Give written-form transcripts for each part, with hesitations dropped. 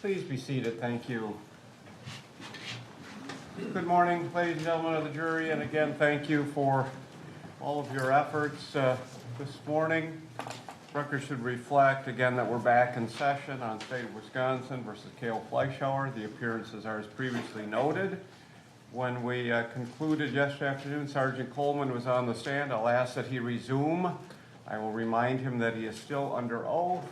Please be seated, thank you. Good morning, ladies and gentlemen of the jury, and again, thank you for all of your efforts this morning. Record should reflect, again, that we're back in session on State of Wisconsin versus Kayle Fleischauer. The appearances are as previously noted. When we concluded yesterday afternoon, Sergeant Coleman was on the stand. I'll ask that he resume. I will remind him that he is still under oath.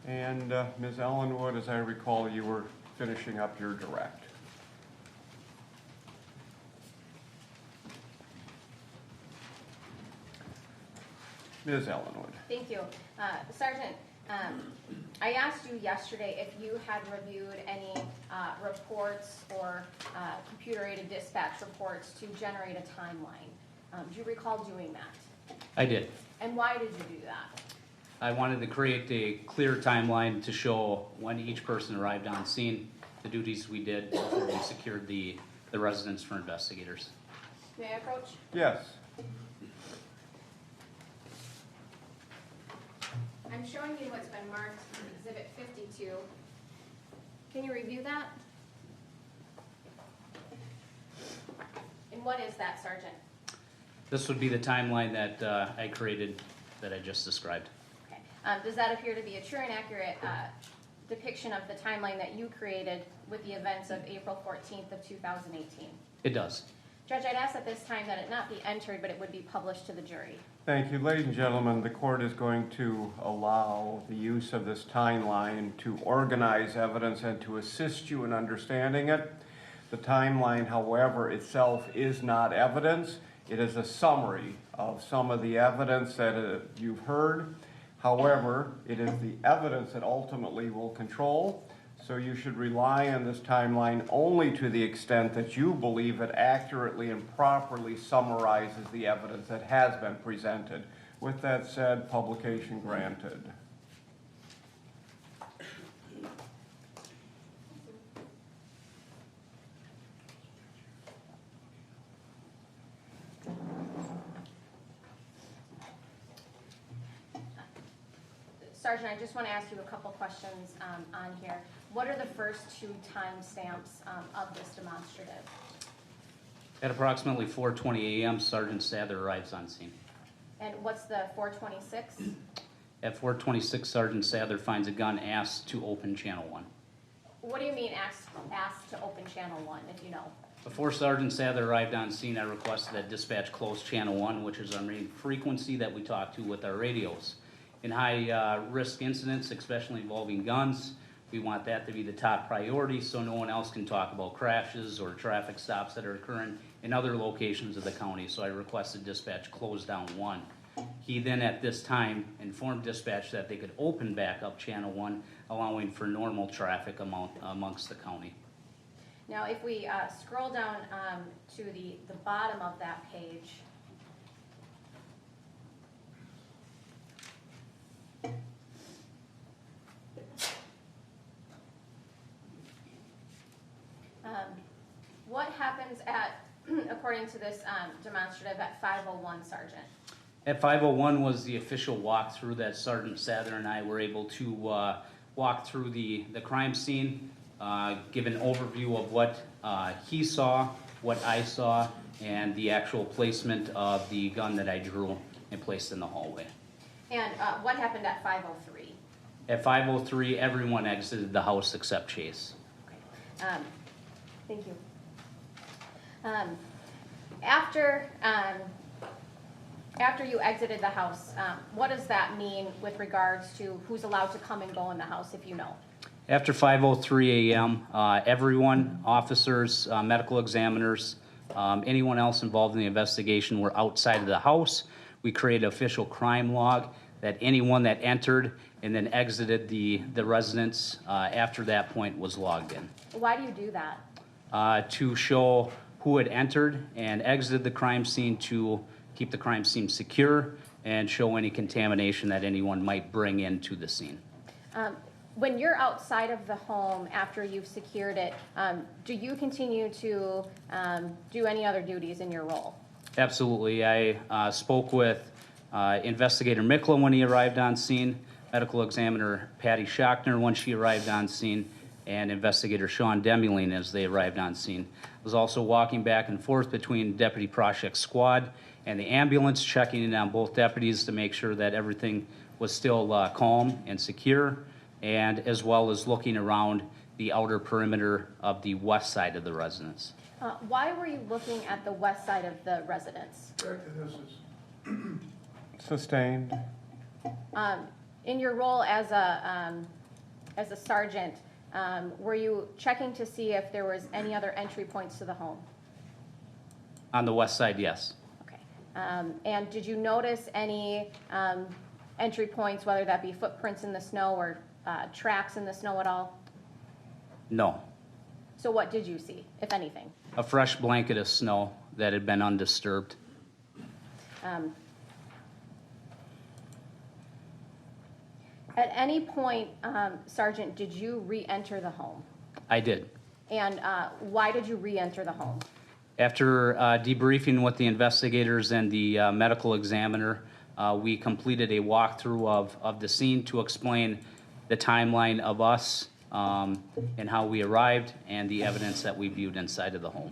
And Ms. Ellenwood, as I recall, you were finishing up your direct. Ms. Ellenwood. Thank you. Sergeant, I asked you yesterday if you had reviewed any reports or computer-aided dispatch reports to generate a timeline. Do you recall doing that? I did. And why did you do that? I wanted to create a clear timeline to show when each person arrived on scene, the duties we did before we secured the residence for investigators. May I approach? Yes. I'm showing you what's been marked in Exhibit 52. Can you review that? And what is that, Sergeant? This would be the timeline that I created that I just described. Okay. Does that appear to be a true and accurate depiction of the timeline that you created with the events of April 14th of 2018? It does. Judge, I'd ask at this time that it not be entered, but it would be published to the jury. Thank you. Ladies and gentlemen, the court is going to allow the use of this timeline to organize evidence and to assist you in understanding it. The timeline, however, itself is not evidence. It is a summary of some of the evidence that you've heard. However, it is the evidence that ultimately will control. So you should rely on this timeline only to the extent that you believe it accurately and properly summarizes the evidence that has been presented. With that said, publication granted. Sergeant, I just want to ask you a couple questions on here. What are the first two timestamps of this demonstrative? At approximately 4:20 a.m., Sergeant Sather arrives on scene. And what's the 426? At 4:26, Sergeant Sather finds a gun, asks to open channel 1. What do you mean asked to open channel 1, if you know? Before Sergeant Sather arrived on scene, I requested that dispatch close channel 1, which is our main frequency that we talk to with our radios. In high-risk incidents, especially involving guns, we want that to be the top priority so no one else can talk about crashes or traffic stops that are occurring in other locations of the county. So I requested dispatch close down 1. He then at this time informed dispatch that they could open back up channel 1, allowing for normal traffic amongst the county. Now, if we scroll down to the bottom of that page, what happens at, according to this demonstrative, at 5:01, Sergeant? At 5:01 was the official walkthrough that Sergeant Sather and I were able to walk through the crime scene, give an overview of what he saw, what I saw, and the actual placement of the gun that I drew and placed in the hallway. And what happened at 5:03? At 5:03, everyone exited the house except Chase. Okay. Thank you. After you exited the house, what does that mean with regards to who's allowed to come and go in the house, if you know? After 5:03 a.m., everyone, officers, medical examiners, anyone else involved in the investigation were outside of the house. We created an official crime log that anyone that entered and then exited the residence after that point was logged in. Why do you do that? To show who had entered and exited the crime scene, to keep the crime scene secure and show any contamination that anyone might bring into the scene. When you're outside of the home after you've secured it, do you continue to do any other duties in your role? Absolutely. I spoke with Investigator Mikla when he arrived on scene, Medical Examiner Patty Schochner when she arrived on scene, and investigator Sean Demling as they arrived on scene. I was also walking back and forth between Deputy Proschek's squad and the ambulance, checking in on both deputies to make sure that everything was still calm and secure, and as well as looking around the outer perimeter of the west side of the residence. Why were you looking at the west side of the residence? Sustained. In your role as a sergeant, were you checking to see if there was any other entry points to the home? On the west side, yes. Okay. And did you notice any entry points, whether that be footprints in the snow or tracks in the snow at all? No. So what did you see, if anything? A fresh blanket of snow that had been undisturbed. At any point, Sergeant, did you re-enter the home? I did. And why did you re-enter the home? After debriefing with the investigators and the medical examiner, we completed a walkthrough of the scene to explain the timeline of us and how we arrived and the evidence that we viewed inside of the home.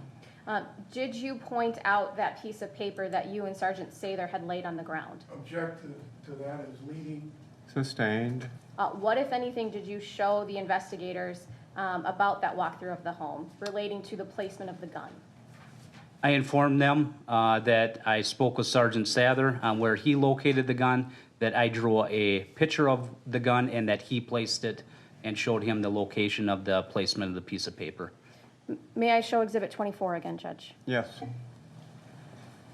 Did you point out that piece of paper that you and Sergeant Sather had laid on the ground? Object to that as leading. Sustained. What, if anything, did you show the investigators about that walkthrough of the home relating to the placement of the gun? I informed them that I spoke with Sergeant Sather on where he located the gun, that I drew a picture of the gun, and that he placed it and showed him the location of the placement of the piece of paper. May I show Exhibit 24 again, Judge? Yes.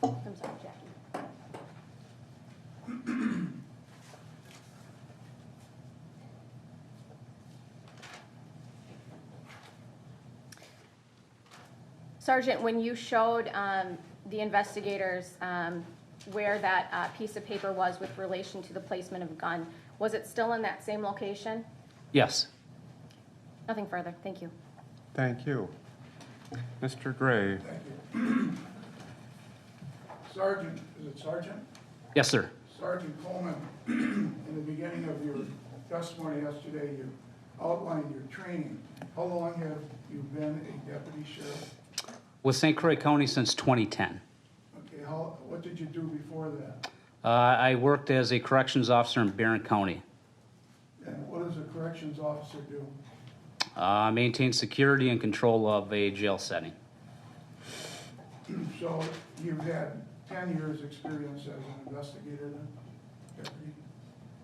I'm sorry, Jackie. Sergeant, when you showed the investigators where that piece of paper was with relation to the placement of a gun, was it still in that same location? Yes. Nothing further. Thank you. Thank you. Mr. Gray. Thank you. Sergeant, is it Sergeant? Yes, sir. Sergeant Coleman, in the beginning of your testimony yesterday, you outlined your training. How long have you been a deputy sheriff? With St. Croix County since 2010. Okay, what did you do before that? I worked as a corrections officer in Barron County. And what does a corrections officer do? Maintain security and control of a jail setting. So you've had 10 years' experience as an investigator then? Deputy?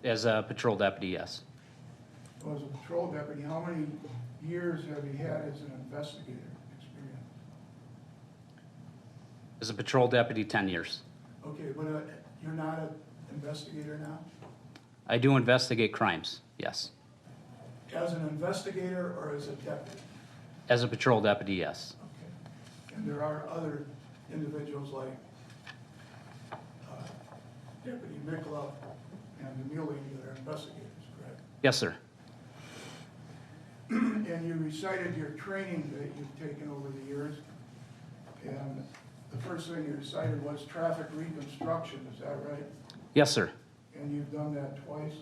As a patrol deputy, yes. Well, as a patrol deputy, how many years have you had as an investigator experience? As a patrol deputy, 10 years. Okay, but you're not an investigator now? I do investigate crimes, yes. As an investigator or as a deputy? As a patrol deputy, yes. Okay. And there are other individuals like Deputy Mikla and the Muley that are investigators, correct? Yes, sir. And you recited your training that you've taken over the years. And the first thing you recited was traffic reconstruction, is that right? Yes, sir. And you've done that twice?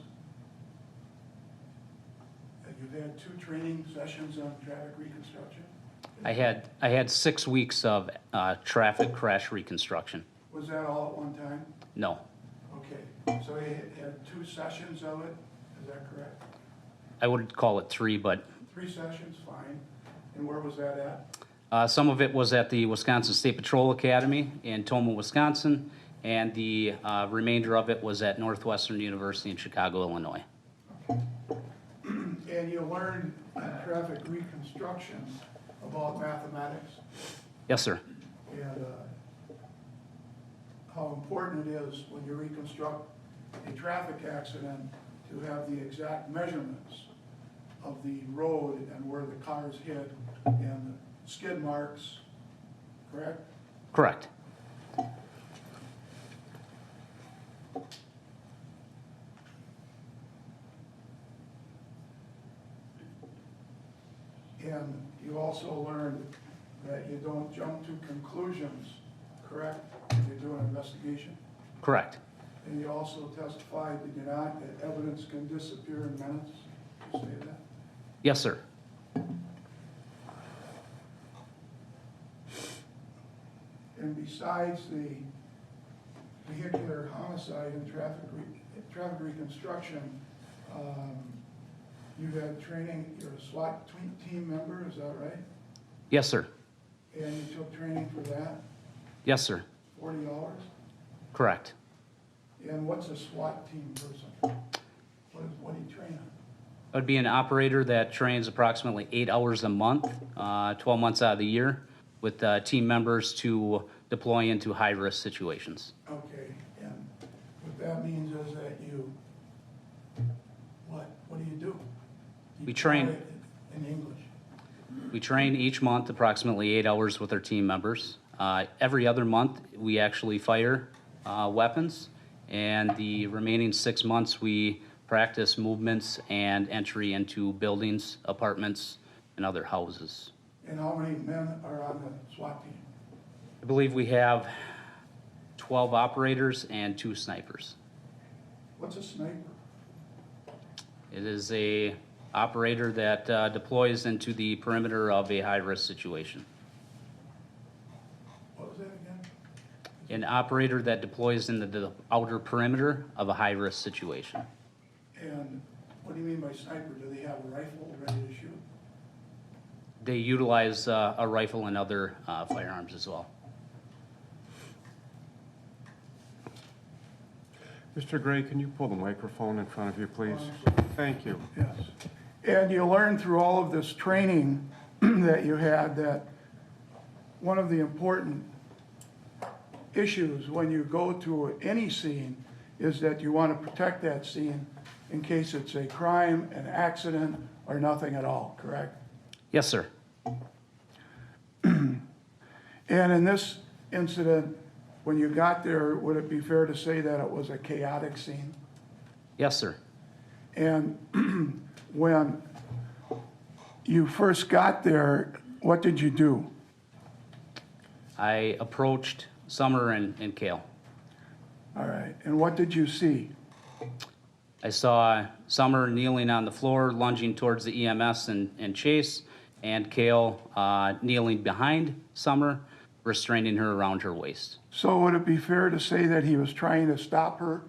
And you've had 2 training sessions on traffic reconstruction? I had 6 weeks of traffic crash reconstruction. Was that all at one time? No. Okay, so you had 2 sessions of it, is that correct? I would call it 3, but 3 sessions, fine. And where was that at? some of it was at the Wisconsin State Patrol Academy in Toma, Wisconsin, and the remainder of it was at Northwestern University in Chicago, Illinois. And you learned in traffic reconstruction about mathematics Yes, sir. and how important it is when you reconstruct a traffic accident to have the exact measurements of the road and where the cars hit and the skid marks, correct? Correct. And you also learned that you don't jump to conclusions, correct, when you do an investigation? Correct. And you also testified, did you not, that evidence can disappear in minutes? Did you say that? Yes, sir. And besides the vehicular homicide and traffic reconstruction, you've had training, you're a SWAT team member, is that right? Yes, sir. And you took training for that, Yes, sir. 40 hours? Correct. And what's a SWAT team person? What do you train on? I would be an operator that trains approximately 8 hours a month, 12 months out of the year, with team members to deploy into high-risk situations. Okay, and what that means is that you, what do you do? You We train- try it in English. We train each month approximately 8 hours with our team members. Every other month, we actually fire weapons, and the remaining 6 months, we practice movements and entry into buildings, apartments, and other houses. And how many men are on the SWAT team? I believe we have 12 operators and 2 snipers. What's a sniper? It is a operator that deploys into the perimeter of a high-risk situation. What was that again? An operator that deploys into the outer perimeter of a high-risk situation. And what do you mean by sniper? Do they have a rifle ready to shoot? They utilize a rifle and other firearms as well. Mr. Gray, can you pull the microphone in front of you, please? Thank you. Yes. And you learned through all of this training that you had that one of the important issues when you go to any scene is that you want to protect that scene in case it's a crime, an accident, or nothing at all, correct? Yes, sir. And in this incident, when you got there, would it be fair to say that it was a chaotic scene? Yes, sir. And when you first got there, what did you do? I approached Summer and Kayle. All right, and what did you see? I saw Summer kneeling on the floor, lunging towards the EMS and Chase, and Kayle kneeling behind Summer, restraining her around her waist. So would it be fair to say that he was trying to stop her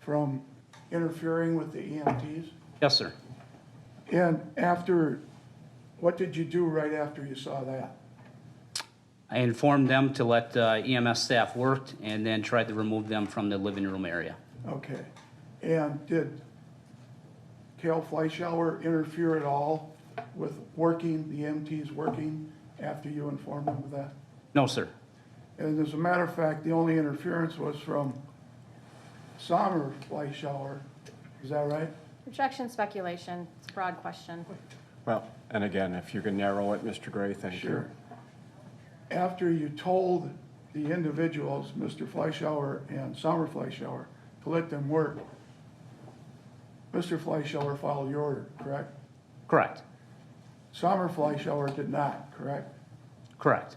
from interfering with the EMTs? Yes, sir. And after, what did you do right after you saw that? I informed them to let EMS staff work and then tried to remove them from the living room area. Okay. And did Kayle Fleischauer interfere at all with working, the EMTs working, after you informed them of that? No, sir. And as a matter of fact, the only interference was from Summer Fleischauer. Is that right? Projection speculation, it's a broad question. Well, and again, if you can narrow it, Mr. Gray, thank you. Sure. After you told the individuals, Mr. Fleischauer and Summer Fleischauer, to let them work, Mr. Fleischauer followed your order, correct? Correct. Summer Fleischauer did not, correct? Correct.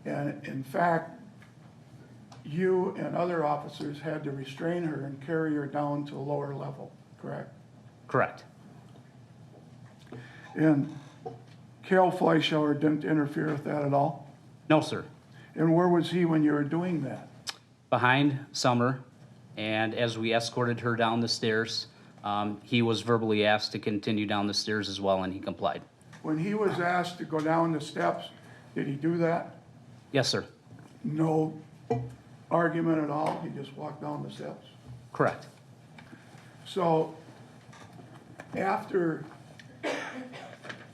And in fact, you and other officers had to restrain her and carry her down to a lower level, correct? Correct. And Kayle Fleischauer didn't interfere with that at all? No, sir. And where was he when you were doing that? Behind Summer, and as we escorted her down the stairs, he was verbally asked to continue down the stairs as well, and he complied. When he was asked to go down the steps, did he do that? Yes, sir. No argument at all? He just walked down the steps? Correct. So after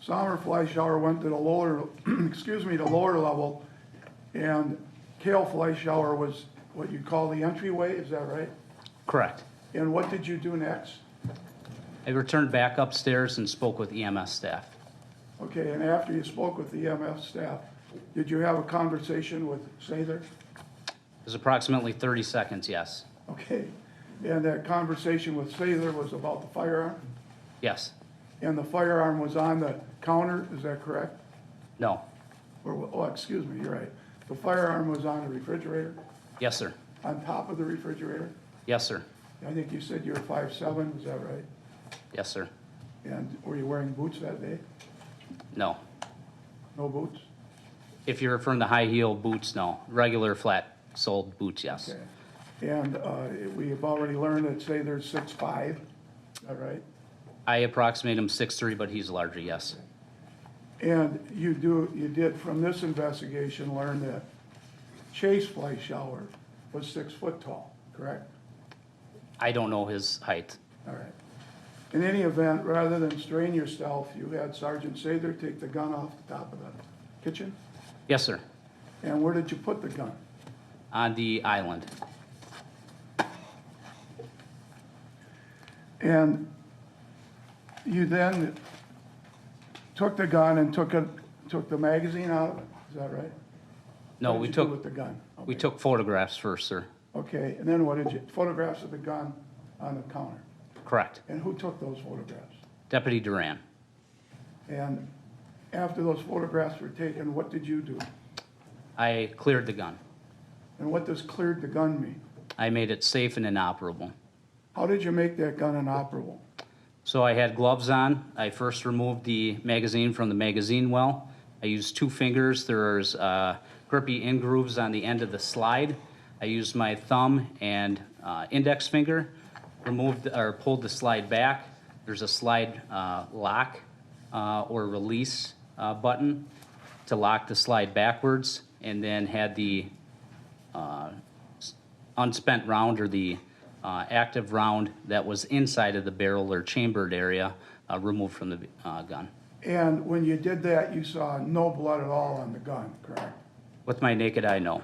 Summer Fleischauer went to the lower, the lower level, and Kayle Fleischauer was what you call the entryway, is that right? Correct. And what did you do next? I returned back upstairs and spoke with EMS staff. Okay, and after you spoke with the EMS staff, did you have a conversation with Sather? It was approximately 30 seconds, yes. Okay, and that conversation with Sather was about the firearm? Yes. And the firearm was on the counter, is that correct? No. Or, oh, excuse me, you're right. The firearm was on the refrigerator, Yes, sir. on top of the refrigerator? Yes, sir. I think you said you were 5'7", is that right? Yes, sir. And were you wearing boots that day? No. No boots? If you're referring to high heel boots, no. Regular flat-soled boots, yes. Okay. And we have already learned that, say, they're 6'5", is that right? I approximate him 6'3", but he's larger, yes. And you did, from this investigation, learn that Chase Fleichauer was 6 foot tall, correct? I don't know his height. All right. In any event, rather than strain yourself, you had Sergeant Sather take the gun off the top of the kitchen? Yes, sir. And where did you put the gun? On the island. And you then took the gun and took the magazine out of it, is that right? No, What we did you do took, with the gun? we Okay. took photographs first, sir. Okay, and then what did you, photographs of the gun on the counter? Correct. And who took those photographs? Deputy Duran. And after those photographs were taken, what did you do? I cleared the gun. And what does cleared the gun mean? I made it safe and inoperable. How did you make that gun inoperable? So I had gloves on. I first removed the magazine from the magazine well. I used 2 fingers. There's grippy in grooves on the end of the slide. I used my thumb and index finger, removed or pulled the slide back. There's a slide lock or release button to lock the slide backwards, and then had the unspent round or the active round that was inside of the barrel or chambered area removed from the gun. And when you did that, you saw no blood at all on the gun, correct? With my naked eye, no.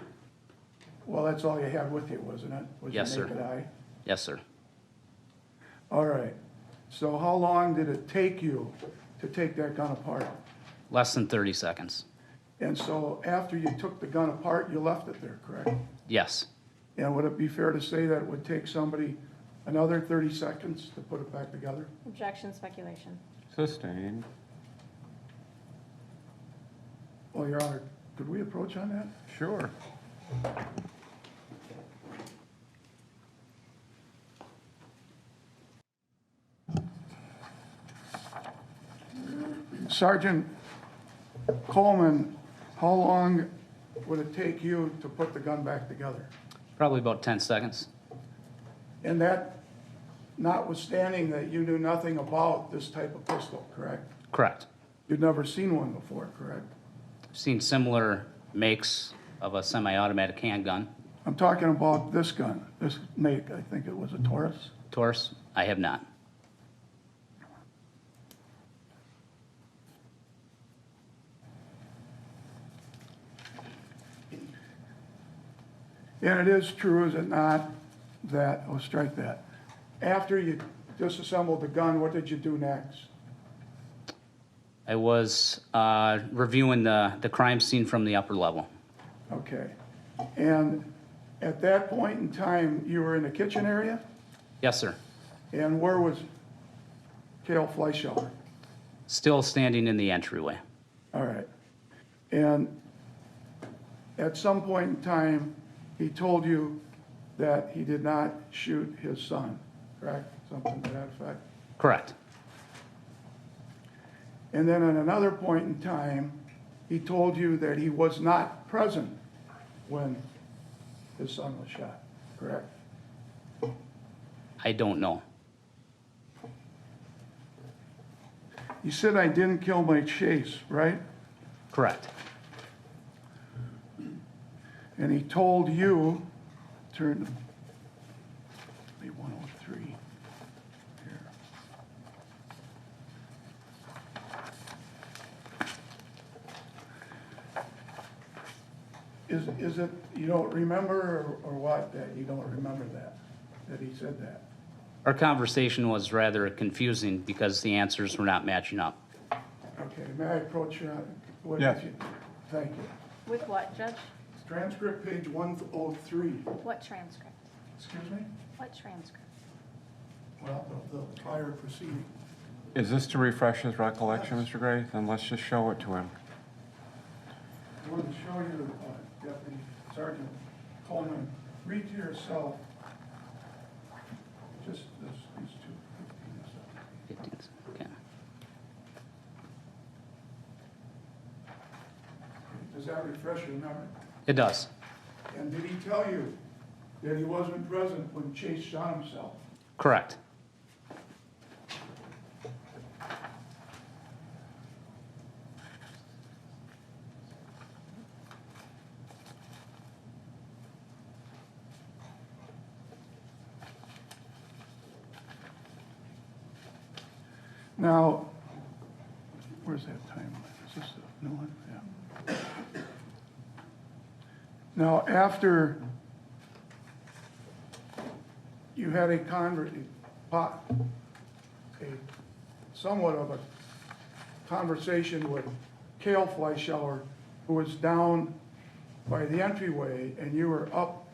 Well, that's all you had with you, wasn't it? Was Yes, your sir. naked eye? Yes, sir. All right. So how long did it take you to take that gun apart? Less than 30 seconds. And so after you took the gun apart, you left it there, correct? Yes. And would it be fair to say that it would take somebody another 30 seconds to put it back together? Objection, speculation. Sustained. Well, Your Honor, could we approach on that? Sure. Sergeant Coleman, how long would it take you to put the gun back together? Probably about 10 seconds. And that notwithstanding that you knew nothing about this type of pistol, correct? Correct. You'd never seen one before, correct? I've seen similar makes of a semi-automatic handgun. I'm talking about this gun, this make, I think it was a Taurus. Taurus, I have not. And it is true, is it not, that, oh, strike that. After you disassembled the gun, what did you do next? I was reviewing the crime scene from the upper level. Okay. And at that point in time, you were in the kitchen area? Yes, sir. And where was Kayle Fleischauer? Still standing in the entryway. All right. And at some point in time, he told you that he did not shoot his son, correct? Something to that effect? Correct. And then at another point in time, he told you that he was not present when his son was shot, correct? I don't know. You said I didn't kill my Chase, right? Correct. And he told you, turn to be 103 here. Is it, you don't remember or what, that you don't remember that he said that? Our conversation was rather confusing because the answers were not matching up. Okay, may I approach you? What Yes. did you- Thank you. With what, Judge? Transcript page 103. What transcript? Excuse me? What transcript? Well, the prior proceeding. Is this to refresh his recollection, Mr. Gray? Then let's just show it to him. I want to show you, Deputy Sergeant Coleman, read to yourself just these two, 15 and 17. 15, okay. Does that refresh your memory? It does. And did he tell you that he wasn't present when Chase shot himself? Correct. Now, where's that timeline? Is this the new one? Yeah. Now, after you had a somewhat of a conversation with Kayle Fleischauer, who was down by the entryway, and you were up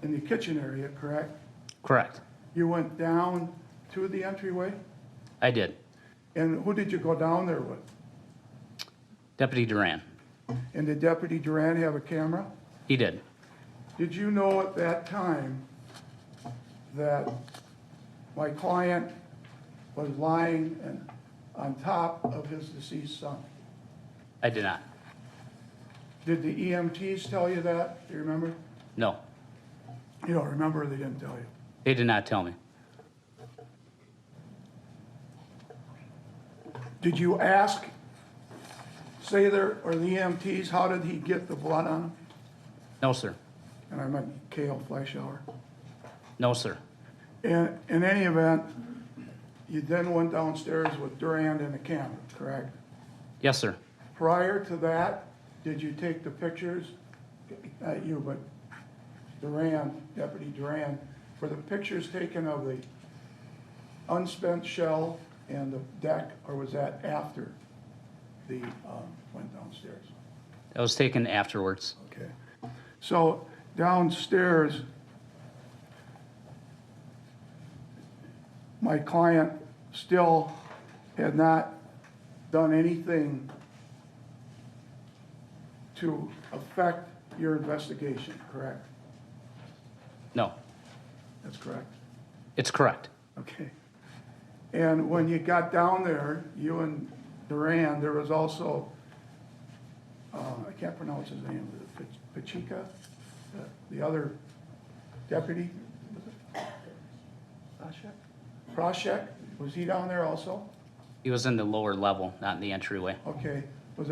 in the kitchen area, correct? Correct. You went down to the entryway? I did. And who did you go down there with? Deputy Duran. And did Deputy Duran have a camera? He did. Did you know at that time that my client was lying on top of his deceased son? I did not. Did the EMTs tell you that? Do you remember? No. You don't remember, or they didn't tell you? They did not tell me. Did you ask Sather or the EMTs, how did he get the blood on him? No, sir. And I meant Kayle Fleischauer. No, sir. In any event, you then went downstairs with Durand and the camera, correct? Yes, sir. Prior to that, did you take the pictures, not you, but Durand, Deputy Durand, were the pictures taken of the unspent shell and the deck, or was that after the, went downstairs? That was taken afterwards. Okay. So downstairs, my client still had not done anything to affect your investigation, correct? No. That's correct. It's correct. Okay. And when you got down there, you and Duran, there was also, I can't pronounce his name, Pachica, the other deputy? Prosek, was he down there also? He was in the lower level, not in the entryway. Okay, was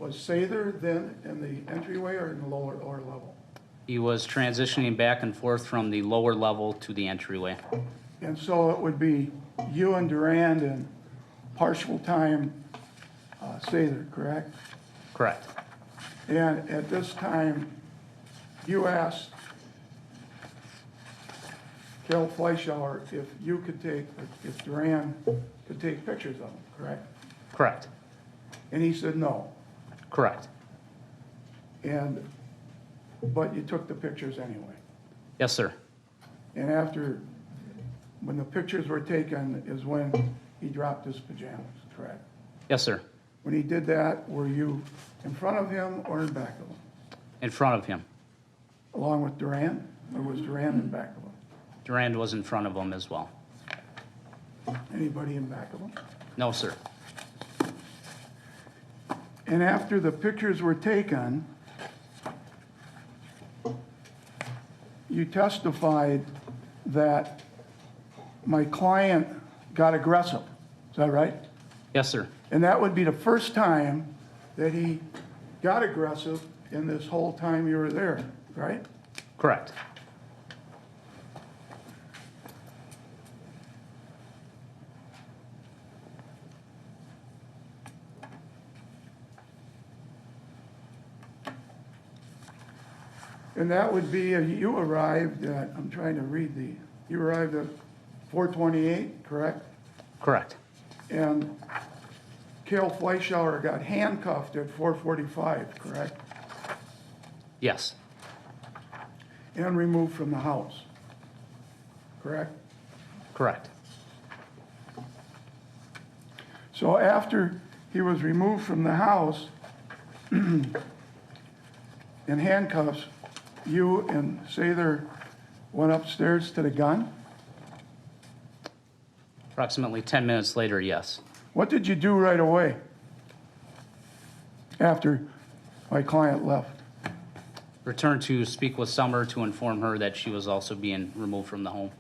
Sather then in the entryway or in the lower level? He was transitioning back and forth from the lower level to the entryway. And so it would be you and Durand and partial time Sather, correct? Correct. And at this time, you asked Kayle Fleischauer if you could take, if Durand could take pictures of him, correct? Correct. And he said no. Correct. But you took the pictures anyway. Yes, sir. And after, when the pictures were taken is when he dropped his pajamas, correct? Yes, sir. When he did that, were you in front of him or in back of him? In front of him. Along with Durand, or was Durand in back of him? Durand was in front of him as well. Anybody in back of him? No, sir. And after the pictures were taken, you testified that my client got aggressive. Is that right? Yes, sir. And that would be the first time that he got aggressive in this whole time you were there, right? Correct. And that would be, you arrived at, I'm trying to read you arrived at 4:28, correct? Correct. And Kayle Fleischauer got handcuffed at 4:45, correct? Yes. And removed from the house, correct? Correct. So after he was removed from the house in handcuffs, you and Sather went upstairs to the gun? Approximately 10 minutes later, yes. What did you do right away? After my client left? Returned to speak with Summer to inform her that she was also being removed from the home.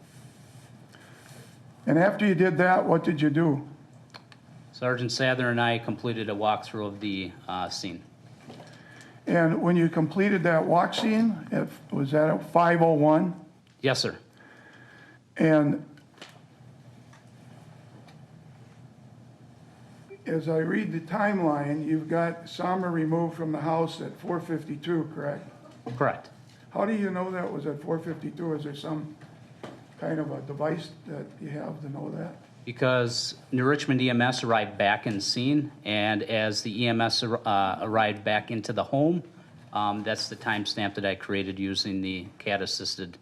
And after you did that, what did you do? Sergeant Sather and I completed a walkthrough of the scene. And when you completed that walk scene, was that at 5:01? Yes, sir. And as I read the timeline, you've got Summer removed from the house at 4:52, correct? Correct. How do you know that was at 4:52? Is there some kind of a device that you have to know that? Because New Richmond EMS arrived back in scene, and as the EMS arrived back into the home, that's the timestamp that I created using the CAD-assisted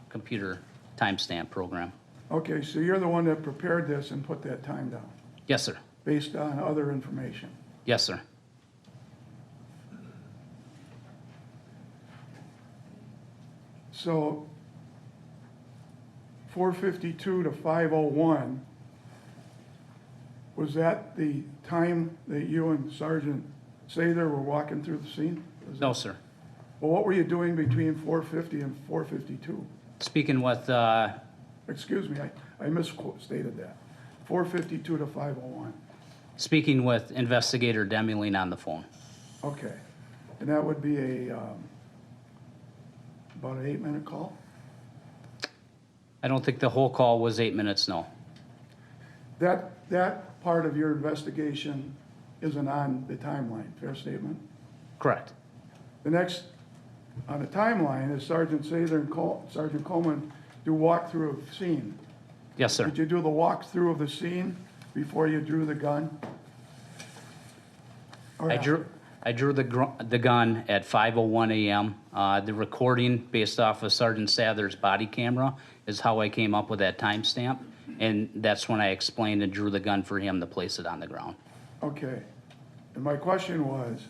computer timestamp program. Okay, so you're the one that prepared this and put that time down, Yes, sir. based on other information. Yes, sir. So 4:52 to 5:01, was that the time that you and Sergeant Sather were walking through the scene? Was No, that- sir. Well, what were you doing between 4:50 and 4:52? Speaking with, Excuse me, I misstated that. 4:52 to 5:01. speaking with Investigator Demling on the phone. Okay. And that would be about an 8-minute call? I don't think the whole call was 8 minutes, no. That part of your investigation isn't on the timeline, fair statement? Correct. The next on the timeline is Sergeant Sather and Sergeant Coleman do walkthrough of the scene. Yes, sir. Did you do the walkthrough of the scene before you drew the gun? Or I after? drew the gun at 5:01 a.m. The recording based off of Sergeant Sather's body camera is how I came up with that timestamp, and that's when I explained and drew the gun for him to place it on the ground. Okay. And my question was,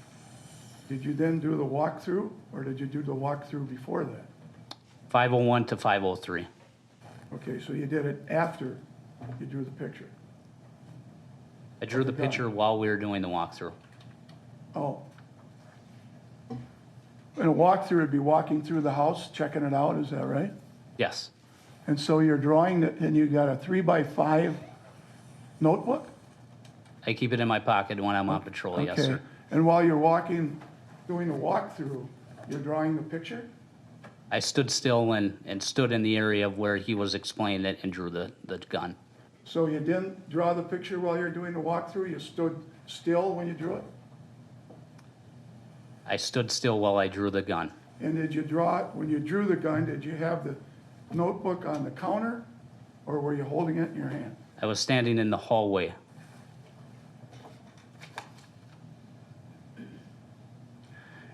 did you then do the walkthrough, or did you do the walkthrough before that? 5:01 to 5:03. Okay, so you did it after you drew the picture. I drew the gun. picture while we were doing the walkthrough. Oh. In a walkthrough, it'd be walking through the house, checking it out, is that right? Yes, And so you're drawing it, and you got a 3x5 notebook? I keep it in my pocket when I'm on patrol, yes, Okay. sir. And while you're walking, doing the walkthrough, you're drawing the picture? I stood still and stood in the area of where he was explaining it and drew the gun. So you didn't draw the picture while you're doing the walkthrough, you stood still when you drew it? I stood still while I drew the gun. And did you draw it, when you drew the gun, did you have the notebook on the counter, or were you holding it in your hand? I was standing in the hallway.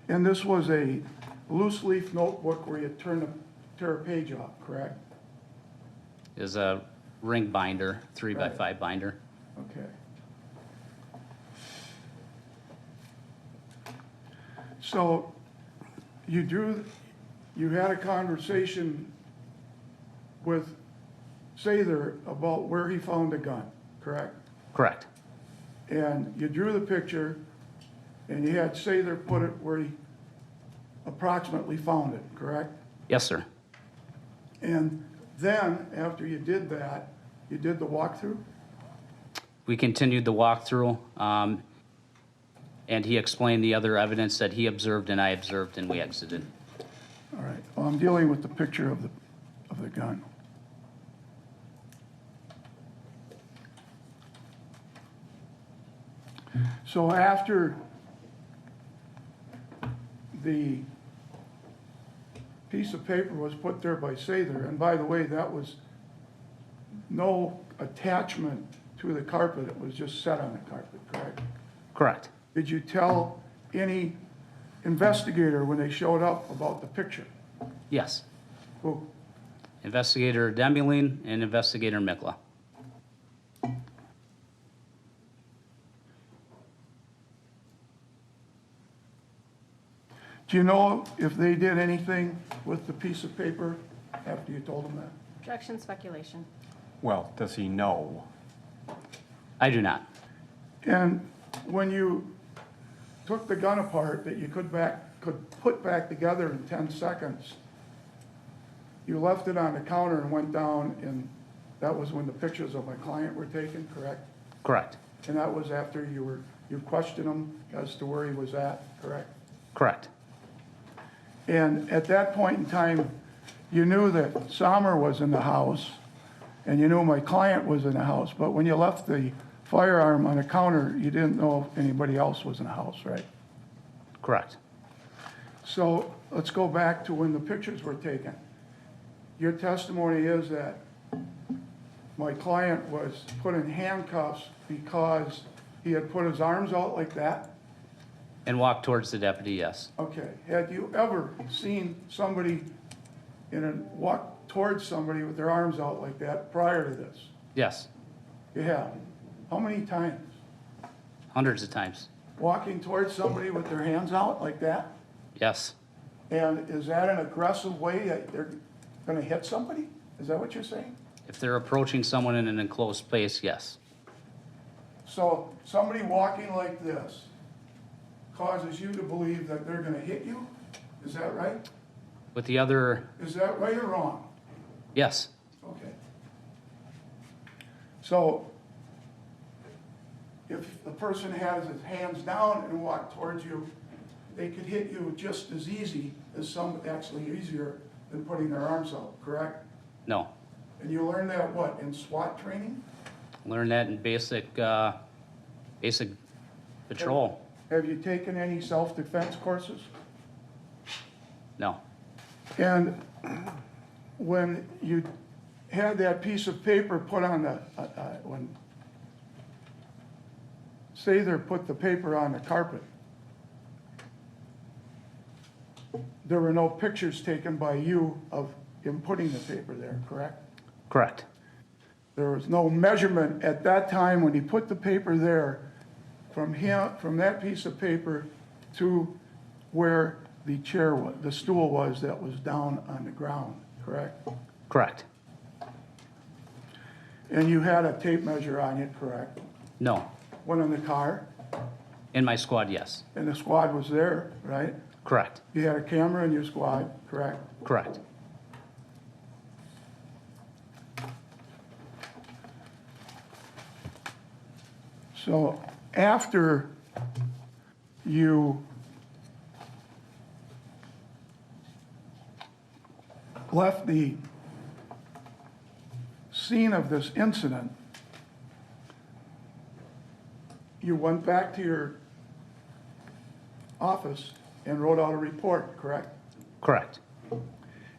And this was a loose leaf notebook where you tear a page off, correct? It was a ring binder, 3x5 Right. binder. Okay. So you had a conversation with Sather about where he found the gun, correct? Correct. And you drew the picture, and you had Sather put it where he approximately found it, correct? Yes, sir. And then, after you did that, you did the walkthrough? We continued the walkthrough, and he explained the other evidence that he observed and I observed, and we exited. All right, well, I'm dealing with the picture of the gun. So after the piece of paper was put there by Sather, and by the way, that was no attachment to the carpet, it was just set on the carpet, correct? Correct. Did you tell any investigator when they showed up about the picture? Yes. Who? Investigator Demling and Investigator Mikla. Do you know if they did anything with the piece of paper after you told them that? Objection, speculation. Well, does he know? I do not. And when you took the gun apart that you could put back together in 10 seconds. You left it on the counter and went down, and that was when the pictures of my client were taken, correct? Correct. And that was after you questioned him as to where he was at, correct? Correct. And at that point in time, you knew that Sommer was in the house, and you knew my client was in the house, but when you left the firearm on the counter, you didn't know if anybody else was in the house, right? Correct. So let's go back to when the pictures were taken. Your testimony is that my client was put in handcuffs because he had put his arms out like that? And walk towards the deputy, yes. Okay. Had you ever seen somebody walk towards somebody with their arms out like that prior to this? Yes. You have. How many times? Hundreds of times. Walking towards somebody with their hands out like that? Yes. And is that an aggressive way that they're gonna hit somebody? Is that what you're saying? If they're approaching someone in an enclosed place, yes. So somebody walking like this causes you to believe that they're gonna hit you? Is that right? With the other, Is that right or wrong? yes. Okay. So if the person has his hands down and walked towards you, they could hit you just as easy as actually easier than putting their arms out, correct? No. And you learned that what, in SWAT training? Learn that in basic patrol. Have you taken any self-defense courses? No. And when you had that piece of paper put on when Sather put the paper on the carpet, there were no pictures taken by you of him putting the paper there, correct? Correct. There was no measurement at that time when he put the paper there from that piece of paper to where the chair was, the stool was that was down on the ground, correct? Correct. And you had a tape measure on you, correct? No. One in the car, In my squad, yes. and the squad was there, right? Correct. You had a camera in your squad, correct? Correct. So after you left the scene of this incident, you went back to your office and wrote out a report, correct? Correct.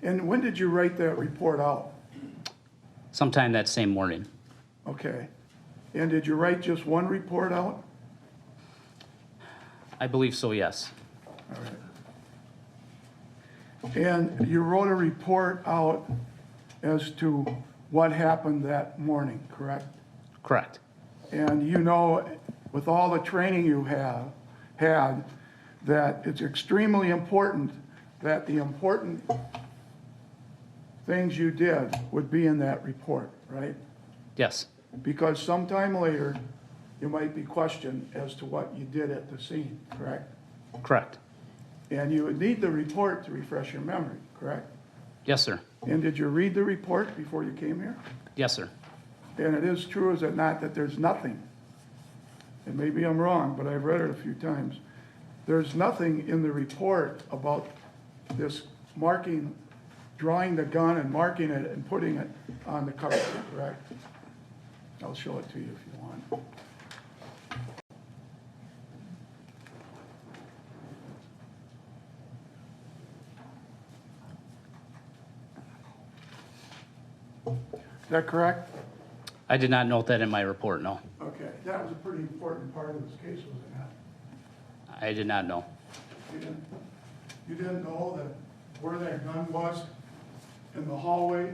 And when did you write that report out? Sometime that same morning. Okay. And did you write just one report out? I believe so, yes. All right. And you wrote a report out as to what happened that morning, correct? Correct. And you know, with all the training you have had, that it's extremely important that the important things you did would be in that report, right? Yes. Because sometime later, you might be questioned as to what you did at the scene, correct? Correct. And you would need the report to refresh your memory, correct? Yes, sir. And did you read the report before you came here? Yes, sir. And it is true, is it not, that there's nothing, and maybe I'm wrong, but I've read it a few times, there's nothing in the report about this marking, drawing the gun and marking it and putting it on the carpet, correct? I'll show it to you if you want. Is that correct? I did not note that in my report, no. Okay, that was a pretty important part of this case, was it not? I did not know. You didn't know that where that gun was in the hallway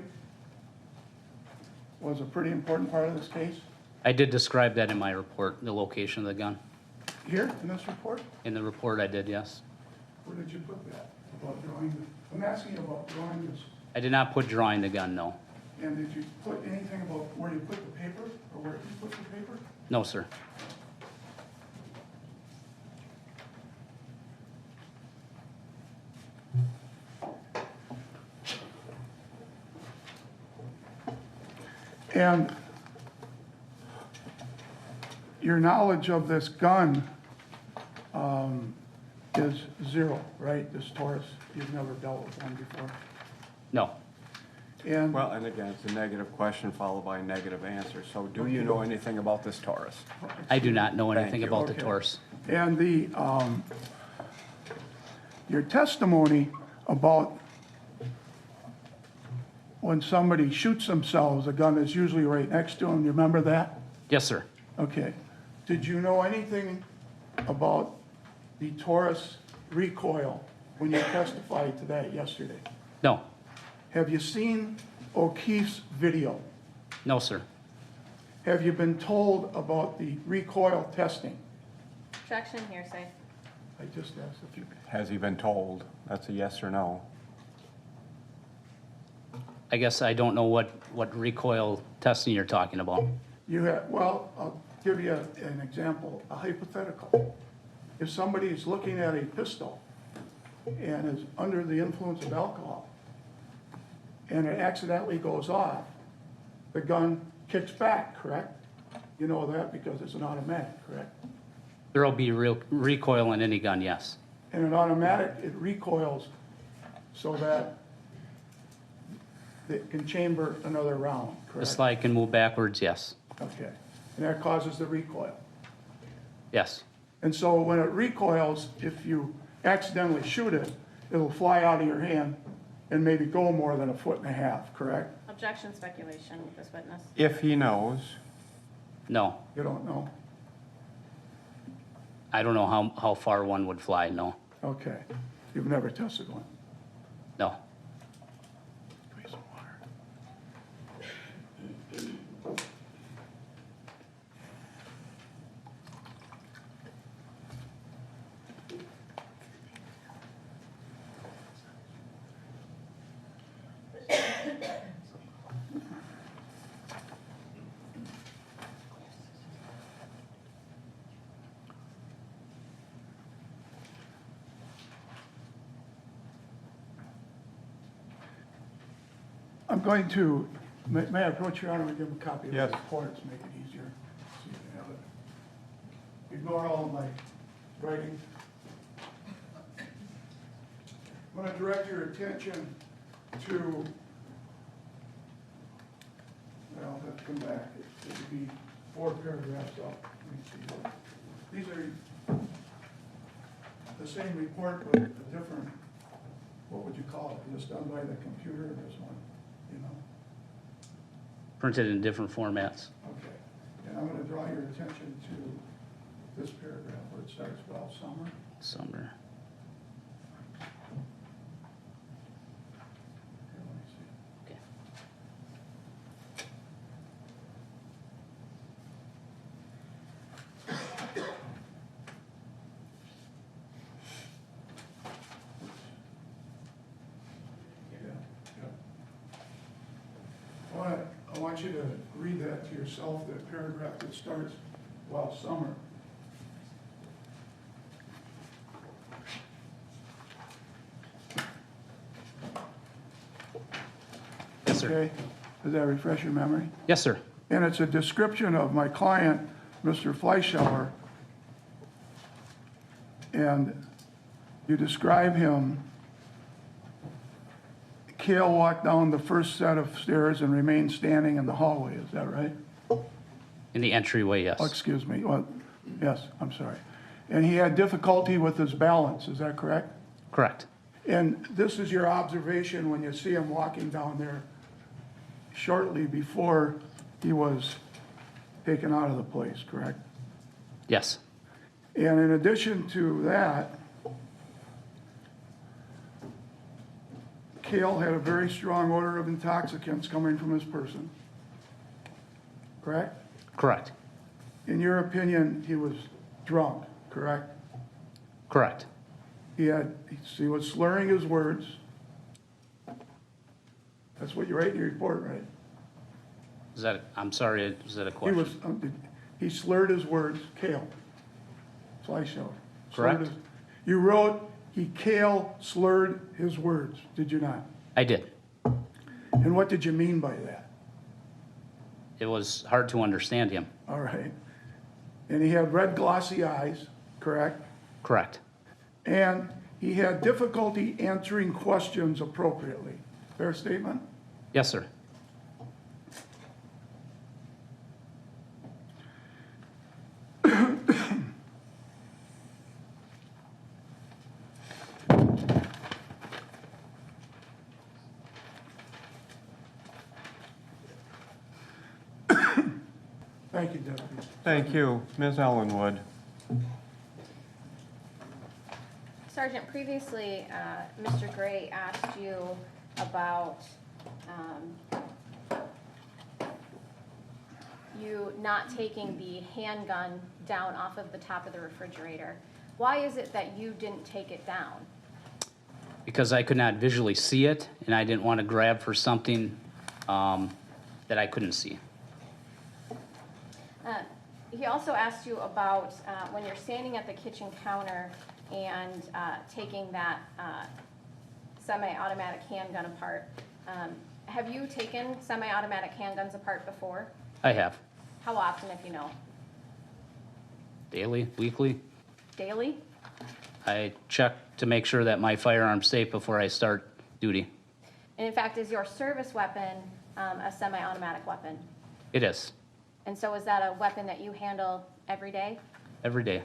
was a pretty important part of this case? I did describe that in my report, the location of the gun. Here, in this report? In the report, I did, yes. Where did you put that? About drawing, I'm asking about drawing this. I did not put drawing the gun, no. And did you put anything about where you put the paper, or where you put the paper? No, sir. And your knowledge of this gun is zero, right? This Taurus, you've never dealt with one before. No. And Well, and again, it's a negative question followed by a negative answer. So do you know anything about this Taurus? I do not know anything you. about the Okay. Taurus. And the, your testimony about when somebody shoots themselves, the gun is usually right next to them, you remember that? Yes, sir. Okay. Did you know anything about the Taurus recoil when you testified to that yesterday? No. Have you seen O'Keefe's video? No, sir. Have you been told about the recoil testing? Objection, hearsay. I just asked if you, Has he been told? That's a yes or no. I guess I don't know what recoil testing you're talking about. you have, well, I'll give you an example, a hypothetical. If somebody is looking at a pistol and is under the influence of alcohol and it accidentally goes off, the gun kicks back, correct? You know that because it's an automatic, correct? There'll be recoil in any gun, yes. In an automatic, it recoils so that it can chamber another round, The correct? slide can move backwards, yes. Okay, and that causes the recoil. Yes. And so when it recoils, if you accidentally shoot it, it'll fly out of your hand and maybe go more than 1.5 feet, correct? Objection, speculation with this witness. If he knows, No. You don't know? I don't know how far one would fly, no. Okay, you've never tested one? No. Give me some water. I'm going to, may I approach Your Honor and give him a copy of the Yes. report to make it easier? So you can have it. Ignore all of my writing. I'm going to direct your attention to, well, I'll have to come back. It would be 4 paragraphs up. Let me see. These are the same report, but a different, what would you call it? Just done by the computer, this one, you know? Printed in different formats. Okay. And I'm going to draw your attention to this paragraph where it starts, well, summer. Summer. Okay, let me see. Okay. I want you to read that to yourself, that paragraph that starts, while summer. Yes, sir. Okay? Does that refresh your memory? Yes, sir. And it's a description of my client, Mr. Fleischauer. And you describe him. Kayle walked down the first set of stairs and remained standing in the hallway, is that right? In the entryway, yes. Oh, excuse me, well, yes, I'm sorry. And he had difficulty with his balance, is that correct? Correct. And this is your observation when you see him walking down there shortly before he was taken out of the place, correct? Yes. And in addition to that, Kayle had a very strong odor of intoxicants coming from his person, correct? Correct. In your opinion, he was drunk, correct? Correct. He was slurring his words. That's what you write in your report, right? Is that, I'm sorry, is that a He question? was, he slurred his words, Kayle Fleischauer. Correct. You wrote, Kayle slurred his words, did you not? I did. And what did you mean by that? It was hard to understand him. All right. And he had red glossy eyes, correct? Correct. And he had difficulty answering questions appropriately. Fair statement? Yes, sir. Thank you, Deputy. Thank you. Ms. Ellenwood. Sergeant, previously, Mr. Gray asked you about you not taking the handgun down off of the top of the refrigerator. Why is it that you didn't take it down? Because I could not visually see it, and I didn't want to grab for something that I couldn't see. He also asked you about when you're standing at the kitchen counter and taking that semi-automatic handgun apart. Have you taken semi-automatic handguns apart before? I have. How often, if you know? Daily, weekly. Daily? I check to make sure that my firearm's safe before I start duty. And in fact, is your service weapon a semi-automatic weapon? It is, And so is that a weapon that you handle every day? every day.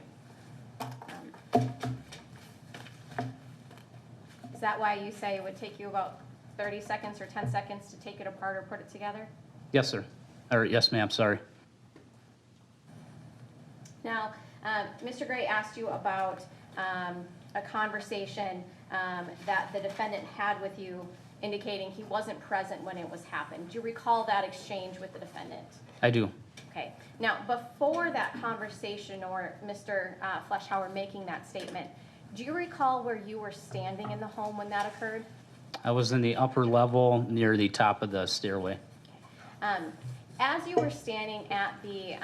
Is that why you say it would take you about 30 seconds or 10 seconds to take it apart or put it together? Yes, sir. Or yes, ma'am, sorry. Now, Mr. Gray asked you about a conversation that the defendant had with you indicating he wasn't present when it was happened. Do you recall that exchange with the defendant? I do. Okay. Now, before that conversation or Mr. Fleischauer making that statement, do you recall where you were standing in the home when that occurred? I was in the upper level near the top of the stairway. As you were standing at the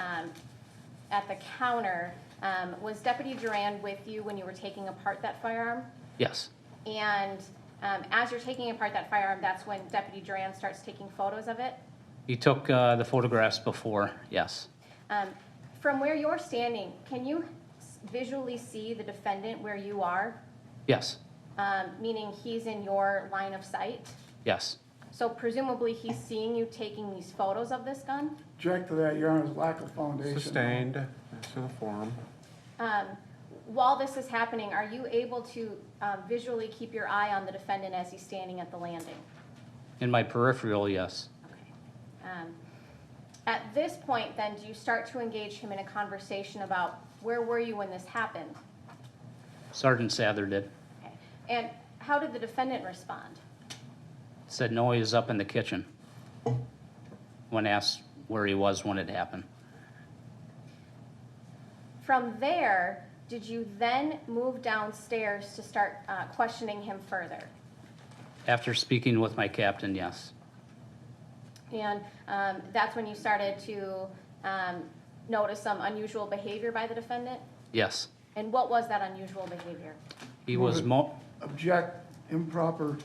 counter, was Deputy Duran with you when you were taking apart that firearm? Yes, And as you're taking apart that firearm, that's when Deputy Duran starts taking photos of it? he took the photographs before, yes. From where you're standing, can you visually see the defendant where you are? Yes, Meaning he's in your line of sight? yes. So presumably he's seeing you taking these photos of this gun? Object to that, Your Honor's lack of foundation. Sustained. As to the form. While this is happening, are you able to visually keep your eye on the defendant as he's standing at the landing? In my peripheral, yes. Okay. At this point, then, do you start to engage him in a conversation about where were you when this happened? Sergeant Sather did. Okay. And how did the defendant respond? Said no, he was up in the kitchen when asked where he was when it happened. From there, did you then move downstairs to start questioning him further? After speaking with my captain, yes. And that's when you started to notice some unusual behavior by the defendant? Yes. And what was that unusual behavior? He was Object, improper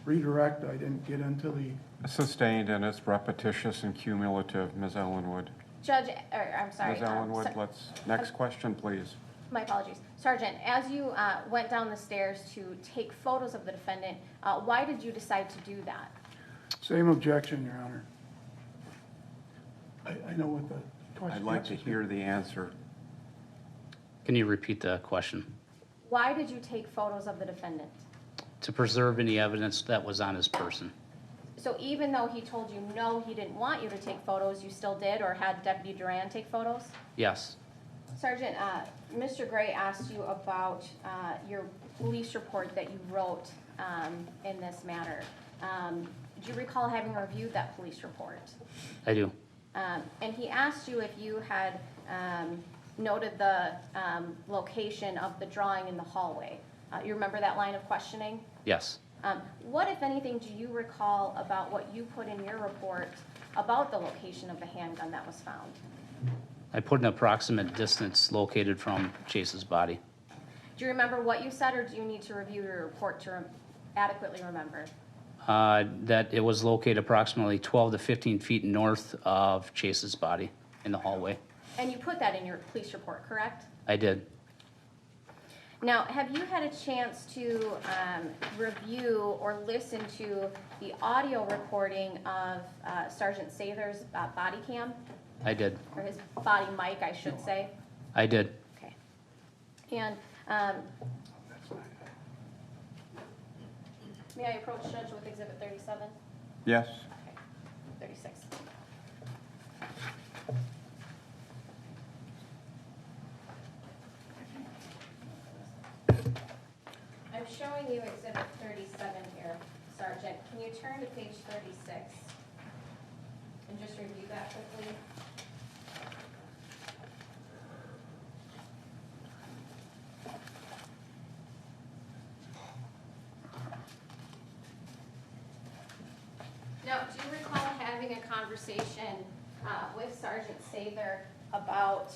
redirect, I didn't get into the, Sustained, and it's repetitious and cumulative. Ms. Ellenwood. Judge, or I'm sorry. Ms. Ellenwood, next question, please. My apologies. Sergeant, as you went down the stairs to take photos of the defendant, why did you decide to do that? same objection, Your Honor. I know what the question is. I'd like to hear the answer. Can you repeat the question? Why did you take photos of the defendant? To preserve any evidence that was on his person. So even though he told you no, he didn't want you to take photos, you still did, or had Deputy Duran take photos? Yes. Sergeant, Mr. Gray asked you about your police report that you wrote in this matter. Do you recall having reviewed that police report? I do. And he asked you if you had noted the location of the drawing in the hallway. You remember that line of questioning? Yes. What, if anything, do you recall about what you put in your report about the location of the handgun that was found? I put an approximate distance located from Chase's body. Do you remember what you said, or do you need to review your report to adequately remember? that it was located approximately 12 to 15 feet north of Chase's body in the hallway. And you put that in your police report, correct? I did. Now, have you had a chance to review or listen to the audio recording of Sergeant Sather's body cam, I did. or his body mic, I should say? I did. Okay. And may I approach Judge with Exhibit 37? Yes? Okay, 36. I'm showing you Exhibit 37 here, Sergeant. Can you turn to page 36 and just review that quickly? Now, do you recall having a conversation with Sergeant Sather about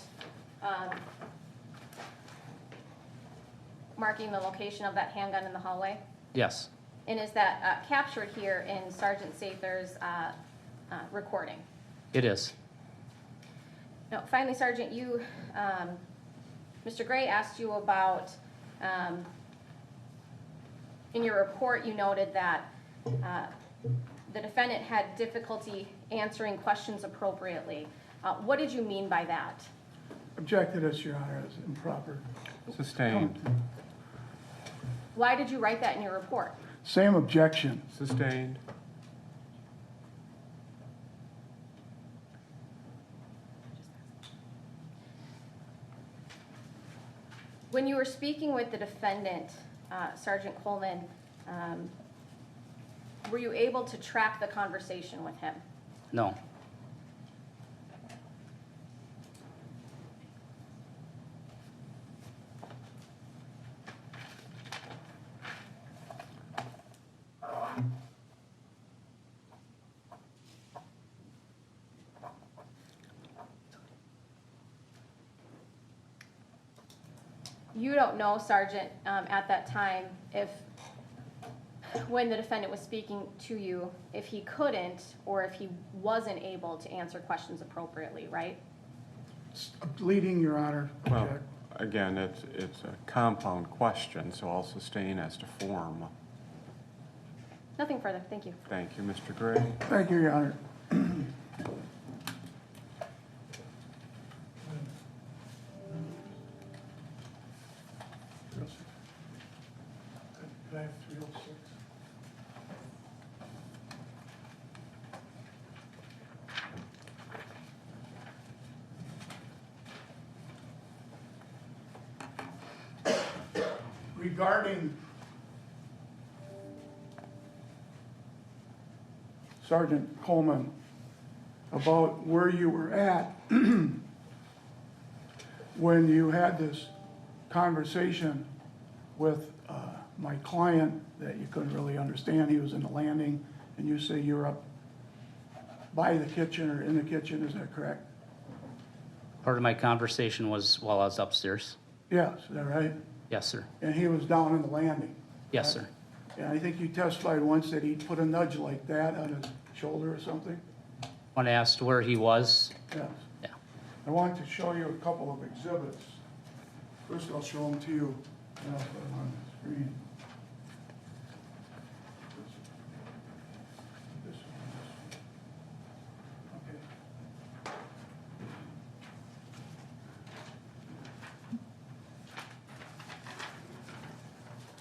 marking the location of that handgun in the hallway? Yes. And is that captured here in Sergeant Sather's recording? It is. Now, finally, Sergeant, you, Mr. Gray asked you about, in your report, you noted that the defendant had difficulty answering questions appropriately. What did you mean by that? Object to this, Your Honor, as improper. Sustained. Why did you write that in your report? Same objection. Sustained. When you were speaking with the defendant, Sergeant Coleman, were you able to track the conversation with him? No. You don't know, Sergeant, at that time, if, when the defendant was speaking to you, if he couldn't or if he wasn't able to answer questions appropriately, right? Leading, Your Honor. Well, Object. again, it's a compound question, so I'll sustain as to form. Nothing further, thank you. Thank you, Mr. Gray. Thank you, Your Honor. Could I have 306? Regarding Sergeant Coleman, about where you were at when you had this conversation with my client that you couldn't really understand. He was in the landing, and you say you're up by the kitchen or in the kitchen, is that correct? Part of my conversation was while I was upstairs. Yes, is that right? Yes, sir. And he was down in the landing? Yes, sir. And I think you testified once that he put a nudge like that on his shoulder or something? When asked where he was, Yes. yeah. I want to show you a couple of exhibits. First, I'll show them to you, and I'll put them on the screen. This one. Okay.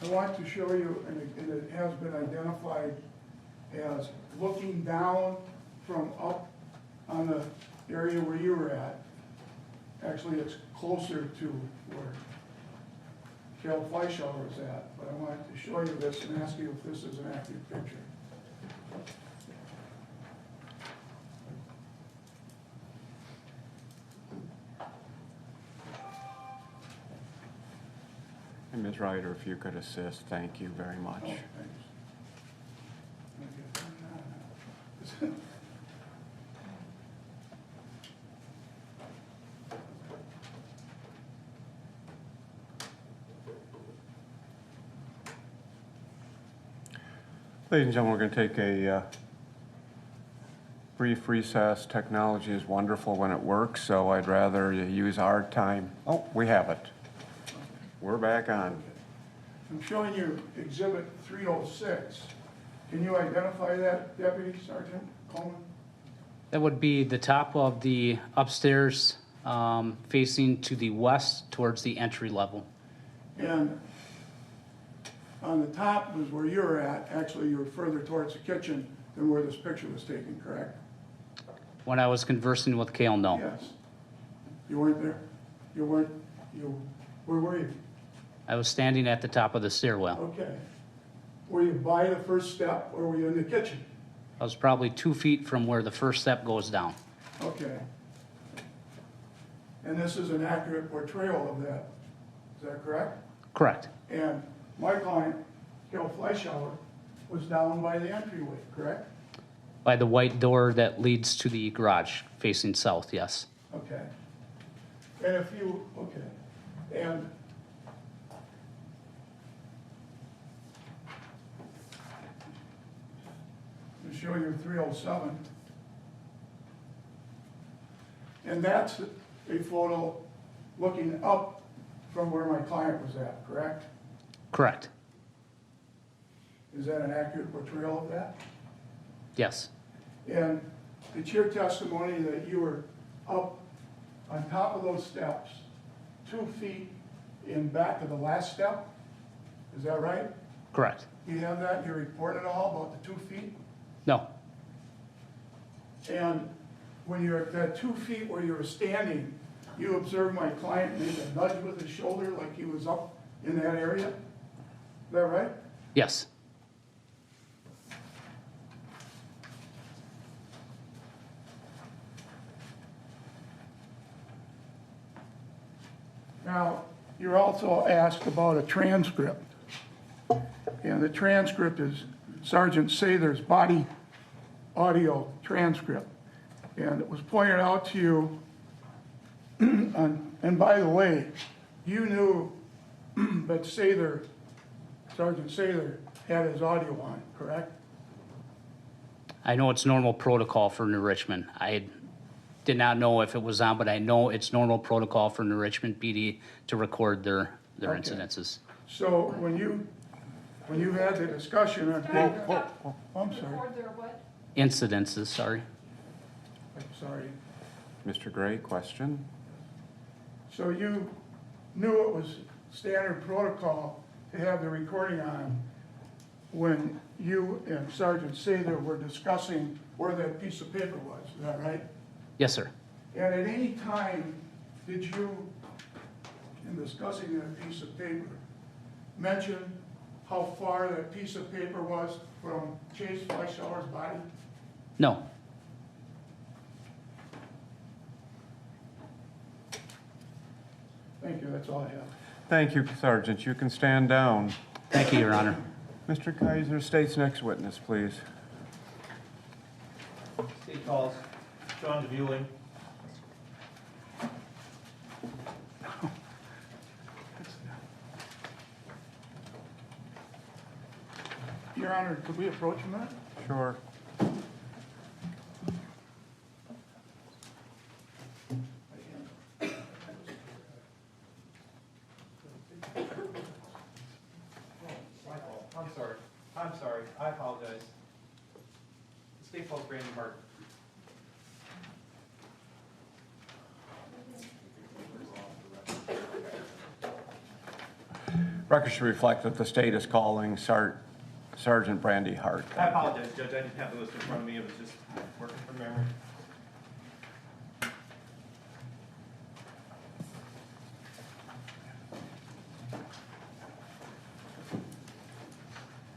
I want to show you, and it has been identified as looking down from up on the area where you were at. Actually, it's closer to where Kayle Fleischauer is at, but I wanted to show you this and ask you if this is an accurate picture. And Ms. Ryder, if you could assist, thank you very much. Oh, thanks. Ladies and gentlemen, we're going to take a brief recess. Technology is wonderful when it works, so I'd rather you use our time. Oh, we have it. We're back on. I'm showing you Exhibit 306. Can you identify that, Deputy Sergeant Coleman? That would be the top of the upstairs, facing to the west towards the entry level. And on the top was where you were at. Actually, you were further towards the kitchen than where this picture was taken, correct? When I was conversing with Kayle, no. Yes. You weren't there? Where were you? I was standing at the top of the stairwell. Okay. Were you by the first step or were you in the kitchen? I was probably 2 feet from where the first step goes down. Okay. And this is an accurate portrayal of that. Is that correct? Correct. And my client, Kayle Fleischauer, was down by the entryway, correct? By the white door that leads to the garage facing south, yes. Okay. And if you, okay. And to show you 307. And that's a photo looking up from where my client was at, correct? Correct. Is that an accurate portrayal of that? Yes. And it's your testimony that you were up on top of those steps, 2 feet in back of the last step? Is that right? Correct. You have that in your report at all about the 2 feet? No. And when you're at that 2 feet where you were standing, you observed my client make a nudge with his shoulder like he was up in that area? Is that right? Yes. Now, you're also asked about a transcript. And the transcript is Sergeant Sather's body audio transcript. And it was pointed out to you, and by the way, you knew that Sergeant Sather had his audio on, correct? I know it's normal protocol for New Richmond. I did not know if it was on, but I know it's normal protocol for New Richmond PD to record their Okay. incidences. So when you had the discussion on I'm sorry, Incidences, sorry. I'm sorry. Mr. Gray, question? So you knew it was standard protocol to have the recording on when you and Sergeant Sather were discussing where that piece of paper was, is that right? Yes, sir. And at any time, did you, in discussing that piece of paper, mention how far that piece of paper was from Chase Fleischauer's body? No. Thank you, that's all I have. Thank you, Sergeant. You can stand down. Thank you, Your Honor. Mr. Kaiser, state's next witness, please. State calls John DeVueling. Your Honor, could we approach him now? Sure. I'm sorry, I apologize. The state calls Brandie Hart. Record should reflect that the state is calling Sergeant Brandie Hart. I apologize, Judge, I didn't have the list in front of me, it was just working from memory.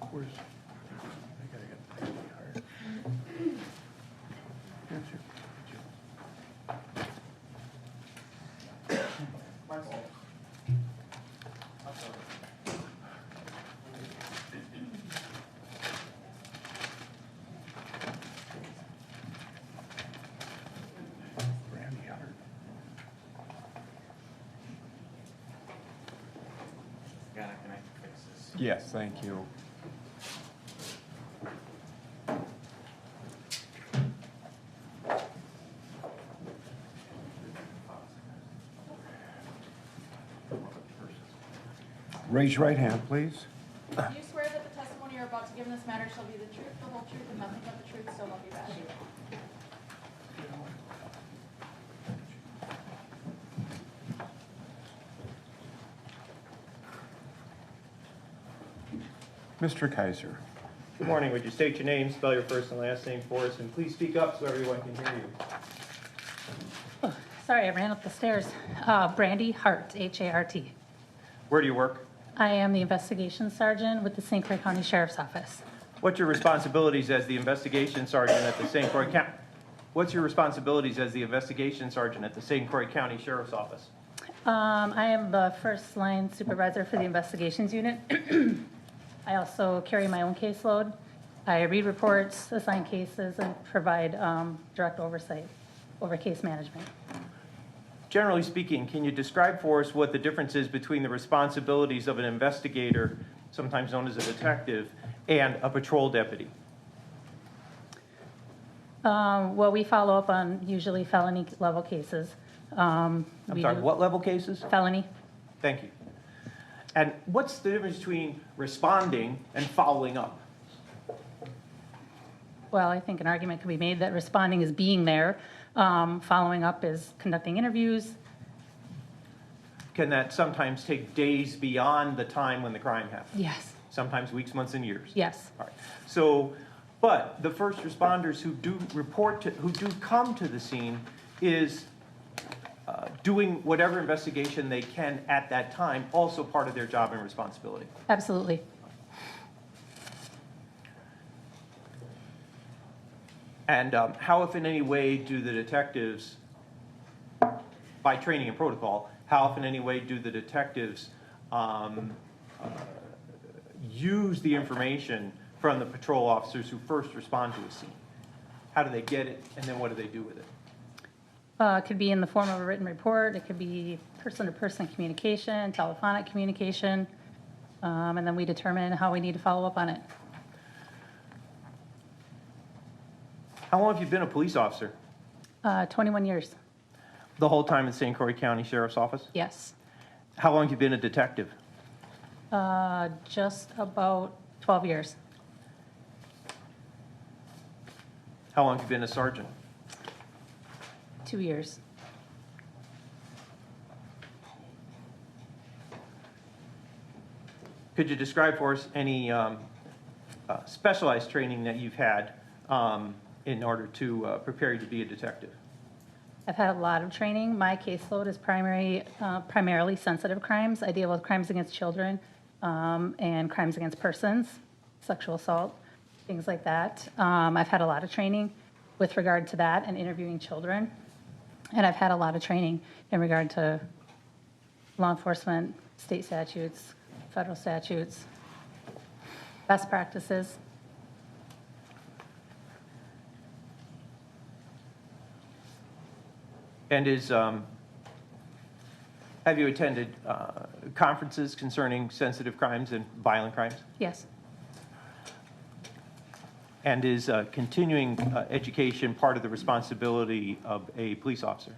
Where's, I gotta get Brandie Hart. Yes, sir. My fault. I'm sorry. Brandie Hart. Can I fix this? Yes, thank you. Raise your right hand, please. Do you swear that the testimony you're about to give in this matter shall be the truth, the whole truth, and nothing but the truth, so help you God? Mr. Kaiser. Good morning. Would you state your name, spell your first and last name for us, and please speak up so everyone can hear you. Sorry, I ran up the stairs. Brandie, Hart, H-A-R-T. Where do you work? I am the investigation sergeant with the St. Croix County Sheriff's Office. What's your responsibilities as the investigation sergeant at the St. Croix County? What's your responsibilities as the investigation sergeant at the St. Croix County Sheriff's Office? I am the first line supervisor for the investigations unit. I also carry my own caseload. I read reports, assign cases, and provide direct oversight over case management. Generally speaking, can you describe for us what the difference is between the responsibilities of an investigator, sometimes known as a detective, and a patrol deputy? Well, we follow up on usually felony level cases. I'm sorry, what level cases? Felony. Thank you. And what's the difference between responding and following up? Well, I think an argument could be made that responding is being there. Following up is conducting interviews. Can that sometimes take days beyond the time when the crime happened? Yes. Sometimes weeks, months, and years? Yes. All right. So, but the first responders who do who do come to the scene is doing whatever investigation they can at that time, also part of their job and responsibility. Absolutely. And how, if in any way, do the detectives, by training and protocol, how, if in any way, do the detectives use the information from the patrol officers who first respond to a scene? How do they get it, and then what do they do with it? It could be in the form of a written report. It could be person-to-person communication, telephonic communication, and then we determine how we need to follow up on it. How long have you been a police officer? 21 years. The whole time in St. Croix County Sheriff's Office? Yes. How long have you been a detective? Just about 12 years. How long have you been a sergeant? 2 years. Could you describe for us any specialized training that you've had in order to prepare you to be a detective? I've had a lot of training. My caseload is primarily sensitive crimes. I deal with crimes against children and crimes against persons, sexual assault, things like that. I've had a lot of training with regard to that and interviewing children. And I've had a lot of training in regard to law enforcement, state statutes, federal statutes, best practices. And have you attended conferences concerning sensitive crimes and violent crimes? Yes. And is continuing education part of the responsibility of a police officer?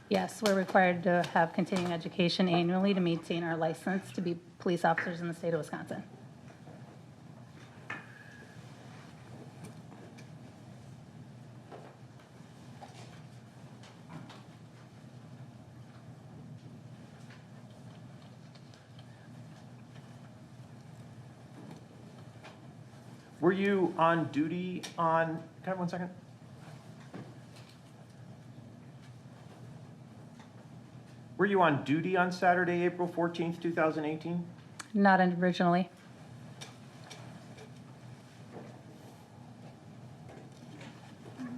Yes, we're required to have continuing education annually to maintain our license to be police officers in the state of Wisconsin. Were you on duty on, can I have 1 second? Were you on duty on Saturday, April 14th, 2018? Not originally.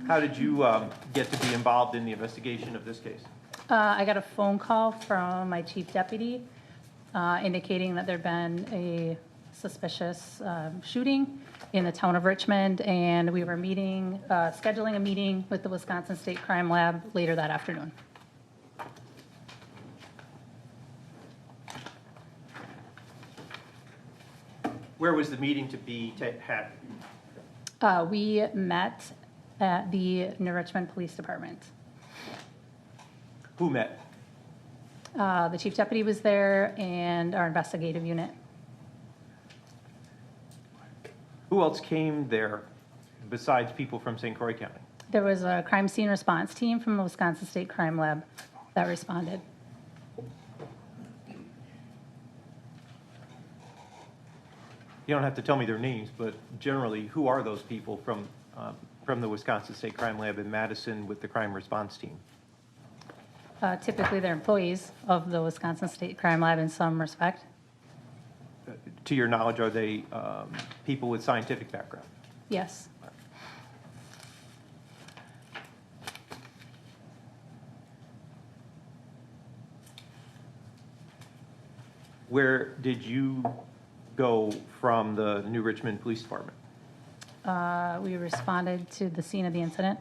How did you get to be involved in the investigation of this case? I got a phone call from my chief deputy indicating that there'd been a suspicious shooting in the town of Richmond, and we were scheduling a meeting with the Wisconsin State Crime Lab later that afternoon. Where was the meeting to be had? We met at the New Richmond Police Department. Who met? The chief deputy was there and our investigative unit. Who else came there besides people from St. Croix County? There was a crime scene response team from the Wisconsin State Crime Lab that responded. You don't have to tell me their names, but generally, who are those people from the Wisconsin State Crime Lab in Madison with the crime response team? Typically, they're employees of the Wisconsin State Crime Lab in some respect. To your knowledge, are they people with scientific background? Yes. Where did you go from the New Richmond Police Department? We responded to the scene of the incident.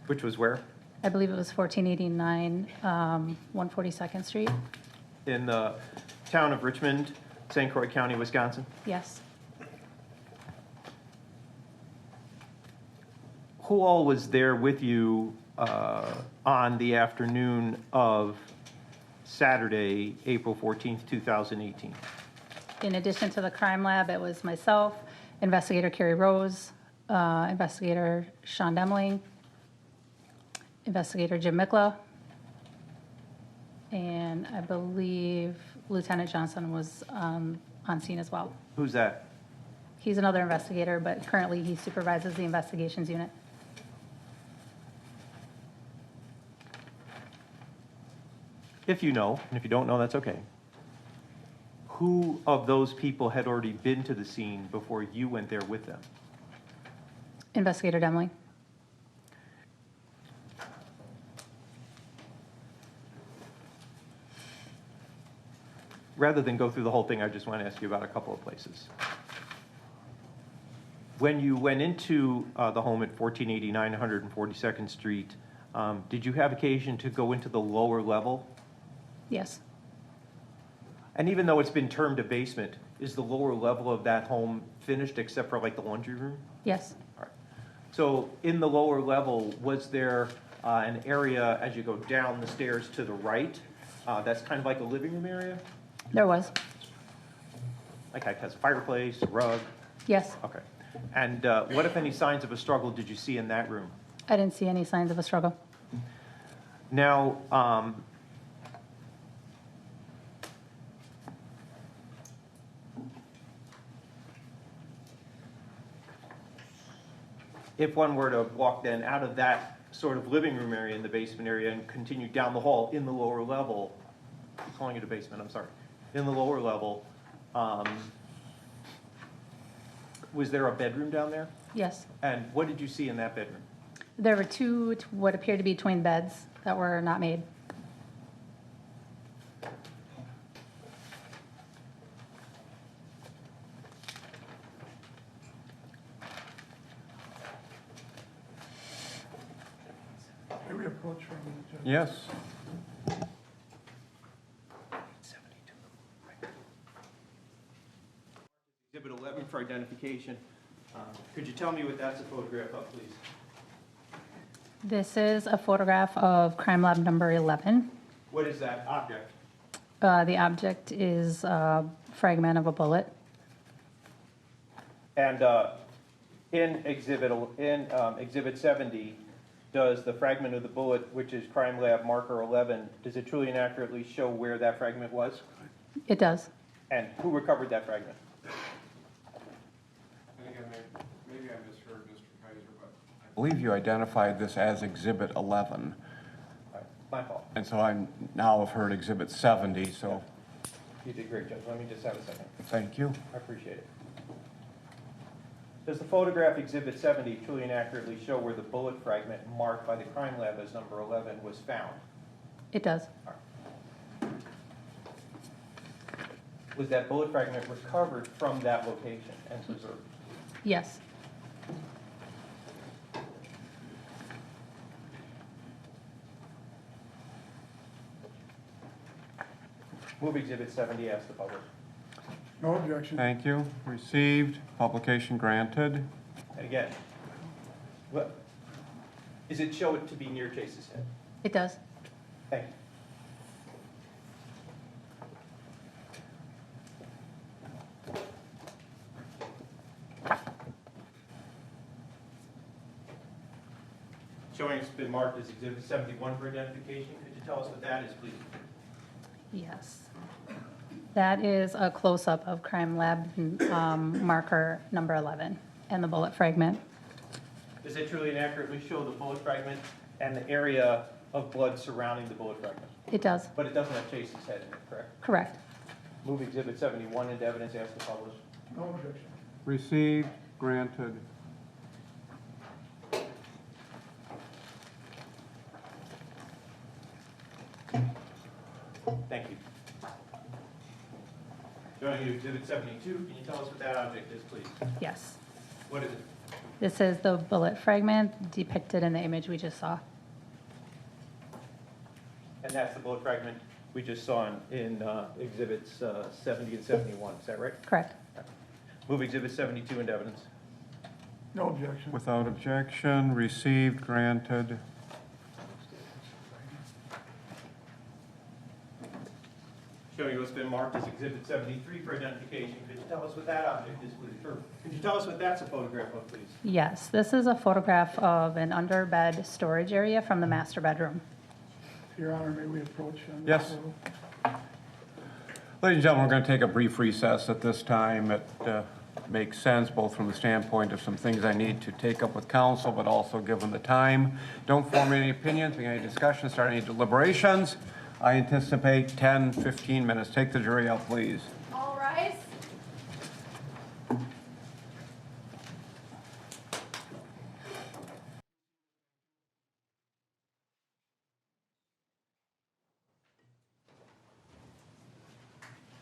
Which was where? I believe it was 1489 142nd Street. In the town of Richmond, St. Croix County, Wisconsin? Yes. Who all was there with you on the afternoon of Saturday, April 14th, 2018? In addition to the crime lab, it was myself, Investigator Carrie Rose, Investigator Sean Demling, Investigator Jim Mikla, and I believe Lieutenant Johnson was on scene as well. Who's that? He's another investigator, but currently he supervises the investigations unit. If you know, and if you don't know, that's okay. Who of those people had already been to the scene before you went there with them? Investigator Demling. Rather than go through the whole thing, I just want to ask you about a couple of places. When you went into the home at 1489 142nd Street, did you have occasion to go into the lower level? Yes. And even though it's been termed a basement, is the lower level of that home finished except for like the laundry room? Yes. All right. So in the lower level, was there an area as you go down the stairs to the right that's kind of like a living room area? There was. Like it has a fireplace, a rug? Yes. Okay. And what, if any, signs of a struggle did you see in that room? I didn't see any signs of a struggle. Now, if one were to walk then out of that sort of living room area in the basement area and continue down the hall in the lower level, I'm calling it a basement, I'm sorry, in the lower level, was there a bedroom down there? Yes. And what did you see in that bedroom? There were two what appeared to be twin beds that were not made. May we approach from the judge? Yes. Exhibit 11 for identification. Could you tell me what that's a photograph of, please? This is a photograph of crime lab number 11. What is that object? The object is a fragment of a bullet. And in Exhibit 70, does the fragment of the bullet, which is crime lab marker 11, does it truly and accurately show where that fragment was? It does. And who recovered that fragment? Maybe I misheard Mr. Kaiser, but I believe you identified this as Exhibit 11. My fault. And so I now have heard Exhibit 70, so You did great, Judge. Let me just have a second. thank you. I appreciate it. Does the photograph Exhibit 70 truly and accurately show where the bullet fragment marked by the crime lab as number 11 was found? It does. Was that bullet fragment recovered from that location and preserved? Yes. Move Exhibit 70, ask the public. No objection. Thank you. Received, publication granted. And again, what, is it show it to be near Chase's head? It does. Thank you. it's been marked as Exhibit 71 for identification. Could you tell us what that is, please? Yes. That is a close-up of crime lab marker number 11 and the bullet fragment. Does it truly and accurately show the bullet fragment and the area of blood surrounding the bullet fragment? It does, But it doesn't have Chase's head in it, correct? correct. Move Exhibit 71 into evidence, ask to publish. No objection. Received, granted. Thank you. Showing you Exhibit 72, can you tell us what that object is, please? Yes. What is it? This is the bullet fragment depicted in the image we just saw. And that's the bullet fragment we just saw in Exhibits 70 and 71, is that right? Correct. Move Exhibit 72 into evidence. No objection. Without objection, received, granted. Showing you what's been marked as Exhibit 73 for identification. Could you tell us what that object is, please? Or could you tell us what that's a photograph of, please? Yes, this is a photograph of an underbed storage area from the master bedroom. Your Honor, may we approach? on the Yes. photo? Ladies and gentlemen, we're going to take a brief recess at this time. It makes sense both from the standpoint of some things I need to take up with counsel, but also given the time. Don't form any opinions, begin any discussion, start any deliberations. I anticipate 10, 15 minutes. Take the jury out, please. All rise.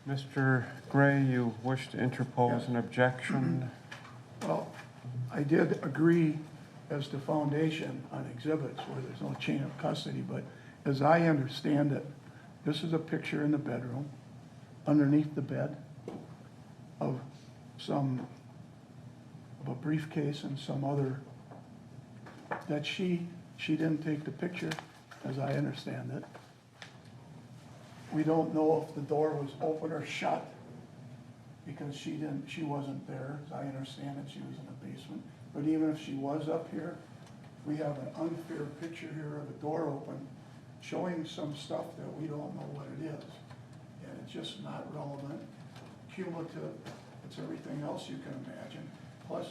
Mr. Gray, you wish to interpose an objection? Well, I did agree as to foundation on exhibits where there's no chain of custody, but as I understand it, this is a picture in the bedroom, underneath the bed, of a briefcase and some other, that she didn't take the picture, as I understand it. We don't know if the door was open or shut, because she wasn't there, as I understand it, she was in the basement. But even if she was up here, we have an unfair picture here of a door open, showing some stuff that we don't know what it is. And it's just not relevant, cumulative, it's everything else you can imagine. Plus,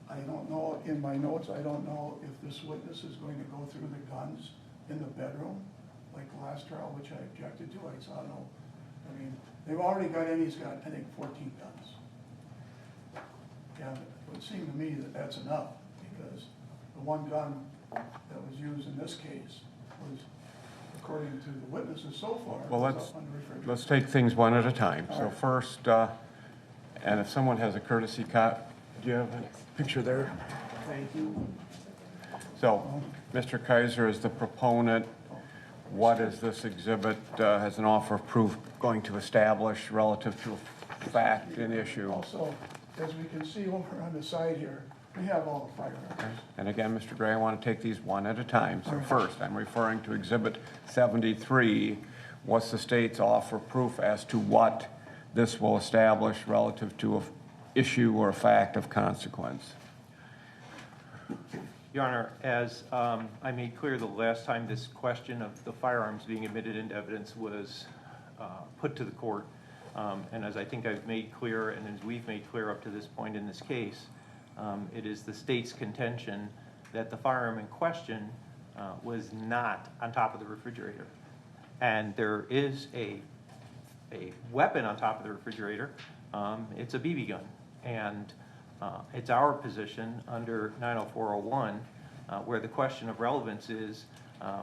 I don't know, in my notes, I don't know if this witness is going to go through the guns in the bedroom, like the last trial, which I objected to. I saw no, I mean, they've already got in, he's got, I think, 14 guns. And it would seem to me that that's enough, because the one gun that was used in this case was, according to the witnesses so far, Well, was up on the refrigerator. let's take things one at a time. All So right. first, and if someone has a courtesy cut, do you have a picture there? Thank you. So, Mr. Kaiser is the proponent. What is this exhibit, has an offer of proof going to establish relative to a fact and issue? Also, as we can see over on the side here, we have all the firearms. And again, Mr. Gray, I want to take these one at a time. So first, I'm referring to Exhibit 73. What's the state's offer of proof as to what this will establish relative to an issue or a fact of consequence? Your Honor, as I made clear the last time this question of the firearms being admitted into evidence was put to the court, and as I think I've made clear and as we've made clear up to this point in this case, it is the state's contention that the firearm in question was not on top of the refrigerator. And there is a weapon on top of the refrigerator. It's a BB gun. And it's our position under 90401 where the question of relevance is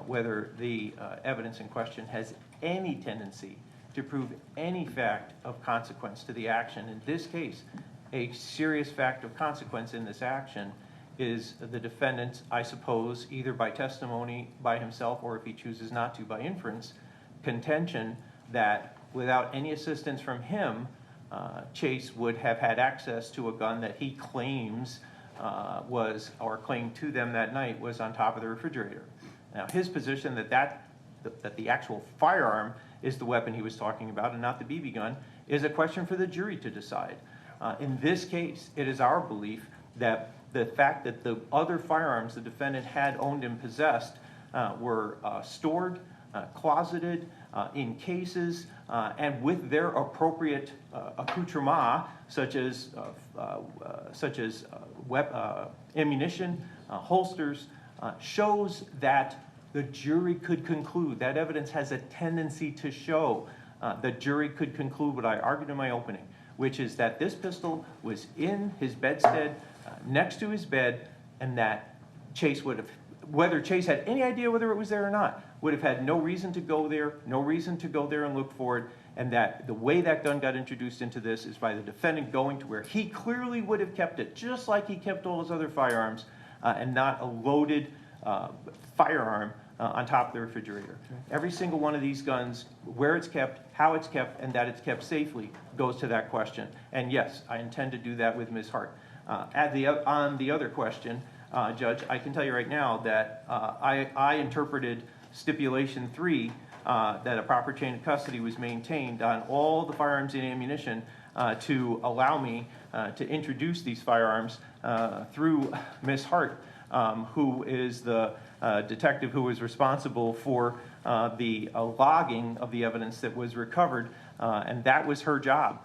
whether the evidence in question has any tendency to prove any fact of consequence to the action. In this case, a serious fact of consequence in this action is the defendant, I suppose, either by testimony by himself or if he chooses not to, by inference, contention that without any assistance from him, Chase would have had access to a gun that he claims was, or claimed to them that night, was on top of the refrigerator. Now, his position that the actual firearm is the weapon he was talking about and not the BB gun is a question for the jury to decide. In this case, it is our belief that the fact that the other firearms the defendant had owned and possessed were stored, closeted, in cases, and with their appropriate accoutrement, such as ammunition, holsters, shows that the jury could conclude, that evidence has a tendency to show, the jury could conclude what I argued in my opening, which is that this pistol was in his bedstead, next to his bed, and that Chase would have, whether Chase had any idea whether it was there or not, would have had no reason to go there, and look for it, and that the way that gun got introduced into this is by the defendant going to where he clearly would have kept it, just like he kept all his other firearms, and not a loaded firearm on top of the refrigerator. Every single one of these guns, where it's kept, how it's kept, and that it's kept safely goes to that question. And yes, I intend to do that with Ms. Hart. On the other question, Judge, I can tell you right now that I interpreted stipulation 3 that a proper chain of custody was maintained on all the firearms and ammunition to allow me to introduce these firearms through Ms. Hart, who is the detective who was responsible for the logging of the evidence that was recovered, and that was her job.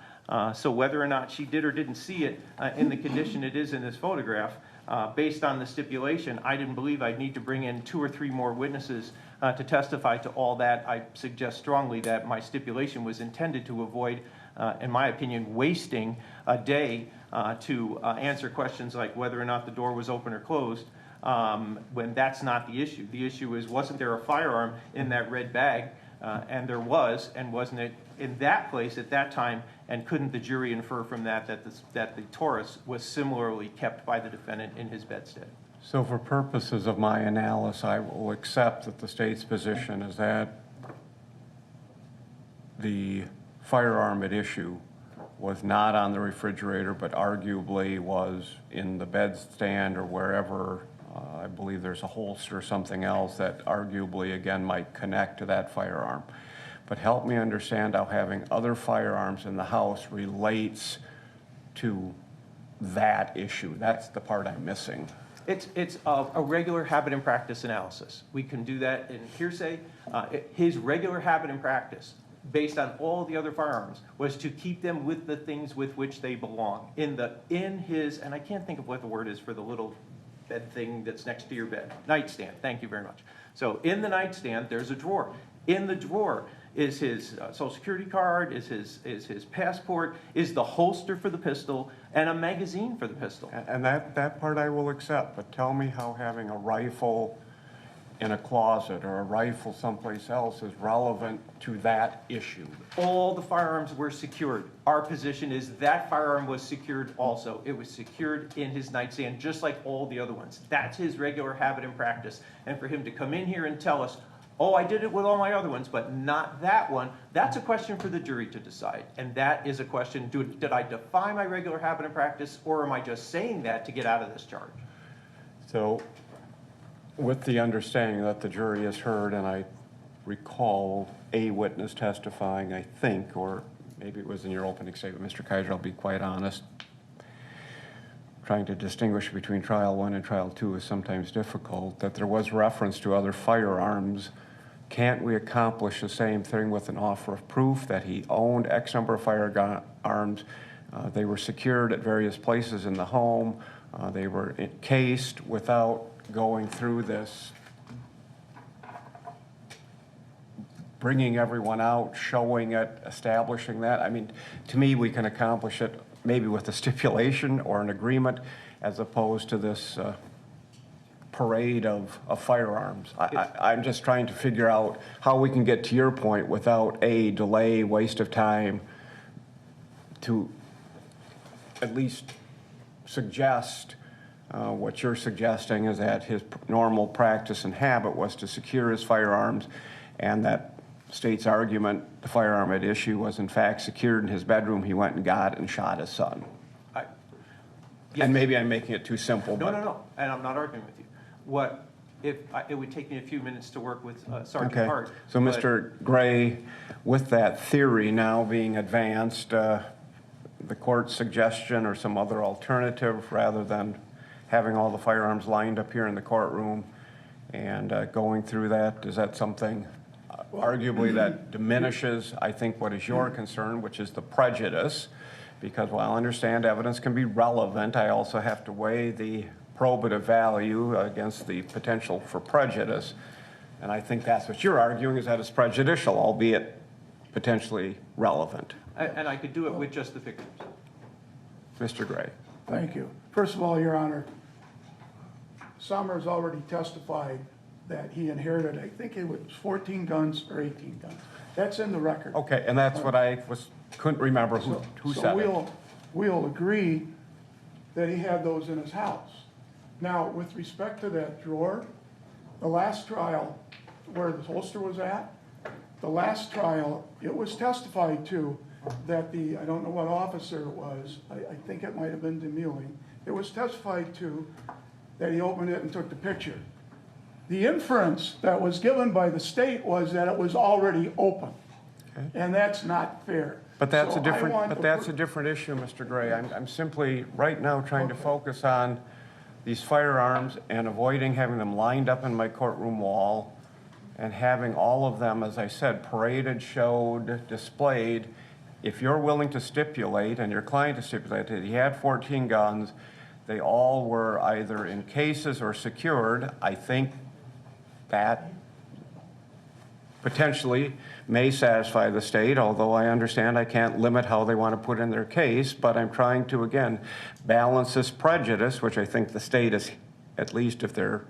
So whether or not she did or didn't see it in the condition it is in this photograph, based on the stipulation, I didn't believe I'd need to bring in 2 or 3 more witnesses to testify to all that. I suggest strongly that my stipulation was intended to avoid, in my opinion, wasting a day to answer questions like whether or not the door was open or closed, when that's not the issue. The issue is, wasn't there a firearm in that red bag? And there was, and wasn't it in that place at that time, and couldn't the jury infer from that that the Taurus was similarly kept by the defendant in his bedstead? So for purposes of my analysis, I will accept that the state's position is that the firearm at issue was not on the refrigerator, but arguably was in the bedstand or wherever. I believe there's a holster or something else that arguably, again, might connect to that firearm. But help me understand how having other firearms in the house relates to that issue. That's the part I'm missing. It's a regular habit and practice analysis. We can do that in hearsay. His regular habit and practice, based on all the other firearms, was to keep them with the things with which they belong. In his, and I can't think of what the word is for the little bed thing that's next to your bed. Nightstand, thank you very much. So in the nightstand, there's a drawer. In the drawer is his social security card, is his passport, is the holster for the pistol, and a magazine for the pistol. And that part I will accept, but tell me how having a rifle in a closet or a rifle someplace else is relevant to that issue. All the firearms were secured. Our position is that firearm was secured also. It was secured in his nightstand, just like all the other ones. That's his regular habit and practice. And for him to come in here and tell us, oh, I did it with all my other ones, but not that one, that's a question for the jury to decide. And that is a question, did I defy my regular habit and practice, or am I just saying that to get out of this charge? So, with the understanding that the jury has heard, and I recall a witness testifying, I think, or maybe it was in your opening statement, Mr. Kaiser, I'll be quite honest, trying to distinguish between trial 1 and trial 2 is sometimes difficult, that there was reference to other firearms. Can't we accomplish the same thing with an offer of proof that he owned X number of firearms? They were secured at various places in the home. They were encased without going through this, bringing everyone out, showing it, establishing that. I mean, to me, we can accomplish it maybe with a stipulation or an agreement as opposed to this parade of firearms. I'm just trying to figure out how we can get to your point without a delay, waste of time, to at least suggest what you're suggesting is that his normal practice and habit was to secure his firearms, and that state's argument, the firearm at issue, was in fact secured in his bedroom. He went and got it and shot his son. Yes. And maybe I'm making it too simple. No, and I'm not arguing with you. It would take me a few minutes to work with Sergeant Hart. So, Mr. Gray, with that theory now being advanced, the court's suggestion or some other alternative rather than having all the firearms lined up here in the courtroom and going through that, is that something arguably that diminishes, I think, what is your concern, which is the prejudice? Because while I understand evidence can be relevant, I also have to weigh the probative value against the potential for prejudice. And I think that's what you're arguing, is that it's prejudicial, albeit potentially relevant. And I could do it with just the pictures. Mr. Gray. Thank you. First of all, Your Honor, Summers already testified that he inherited, I think it was 14 guns or 18 guns. That's in the record. Okay, and that's what I couldn't remember who said it. We'll agree that he had those in his house. Now, with respect to that drawer, the last trial where the holster was at, the last trial, it was testified to that I don't know what officer it was, I think it might have been DeMuling, it was testified to that he opened it and took the picture. The inference that was given by the state was that it was already open, and that's not fair. But that's So a different, I want but to that's a put- different issue, Mr. Gray. I'm simply, right now, trying to focus on these firearms and avoiding having them lined up in my courtroom wall and having all of them, as I said, paraded, showed, displayed. If you're willing to stipulate, and your client to stipulate that he had 14 guns, they all were either in cases or secured, I think that potentially may satisfy the state, although I understand I can't limit how they want to put in their case, but I'm trying to, again, balance this prejudice, which I think the state is, at least if they're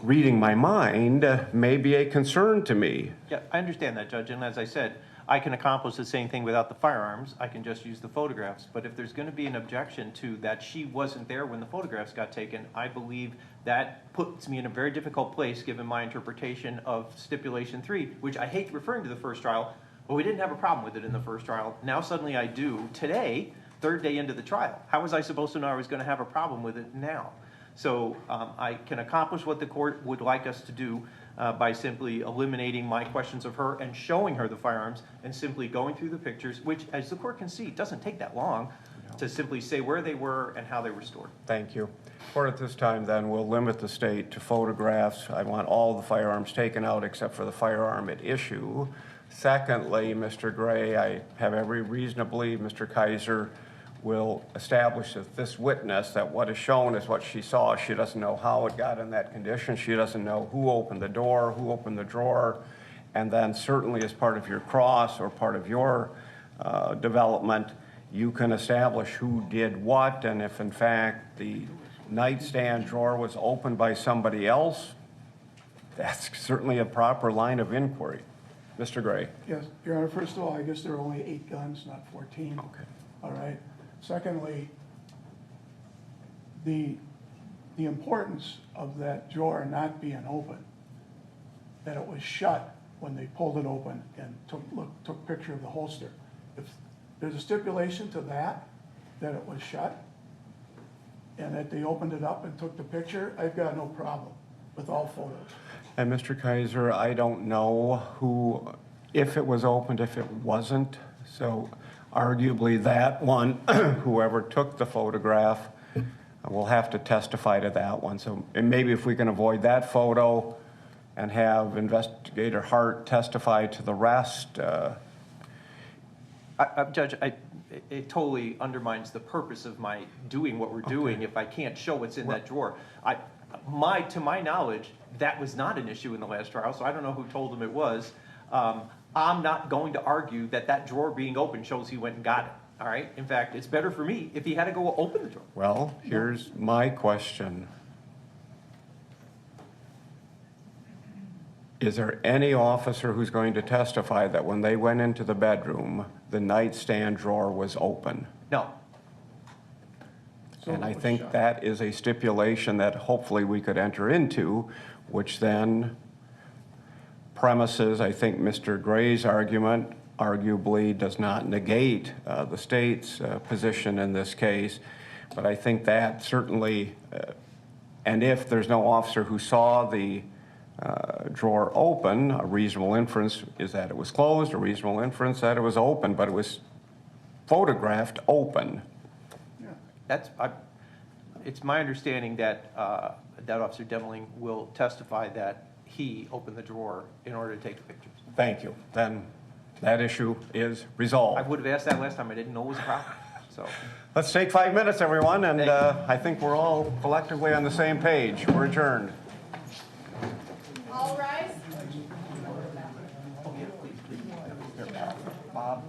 reading my mind, may be a concern to me. Yeah, I understand that, Judge, and as I said, I can accomplish the same thing without the firearms. I can just use the photographs. But if there's going to be an objection to that she wasn't there when the photographs got taken, I believe that puts me in a very difficult place given my interpretation of Stipulation 3, which I hate referring to the first trial, but we didn't have a problem with it in the first trial. Now suddenly I do today, third day into the trial. How was I supposed to know I was going to have a problem with it now? So I can accomplish what the court would like us to do by simply eliminating my questions of her and showing her the firearms and simply going through the pictures, which, as the court can see, doesn't take that long to simply say where they were and how they were stored. Thank you. Court, at this time, then, will limit the state to photographs. I want all the firearms taken out except for the firearm at issue. Secondly, Mr. Gray, I have every reason to believe Mr. Kaiser will establish that this witness, that what is shown is what she saw. She doesn't know how it got in that condition. She doesn't know who opened the door, who opened the drawer. And then certainly as part of your cross or part of your development, you can establish who did what, and if in fact the nightstand drawer was opened by somebody else, that's certainly a proper line of inquiry. Mr. Gray. Yes, Your Honor, first of all, I guess there are only 8 guns, not 14. Okay. All right. Secondly, the importance of that drawer not being open, that it was shut when they pulled it open and took picture of the holster. If there's a stipulation to that it was shut, and that they opened it up and took the picture, I've got no problem with all photos. And Mr. Kaiser, I don't know if it was opened, if it wasn't. So arguably that one, whoever took the photograph, will have to testify to that one. So and maybe if we can avoid that photo and have Investigator Hart testify to the rest. Judge, it totally undermines the purpose of my doing what we're doing if I can't show what's in that drawer. To my knowledge, that was not an issue in the last trial, so I don't know who told him it was. I'm not going to argue that drawer being open shows he went and got it, all right? In fact, it's better for me if he had to go open the drawer. Well, here's my question. Is there any officer who's going to testify that when they went into the bedroom, the nightstand drawer was open? No. So And it I was think shut. that is a stipulation that hopefully we could enter into, which then premises, I think, Mr. Gray's argument arguably does not negate the state's position in this case. But I think that certainly, and if there's no officer who saw the drawer open, a reasonable inference is that it was closed, a reasonable inference that it was open, but it was photographed open. Yeah. That's it's my understanding that that Officer Demling will testify that he opened the drawer in order to take the pictures. Thank you. Then that issue is I resolved. would have asked that last time, I didn't know it was a problem, so. Let's take 5 minutes, everyone, and Thank you. I think we're all collectively on the same page. We're adjourned. All rise. Bob?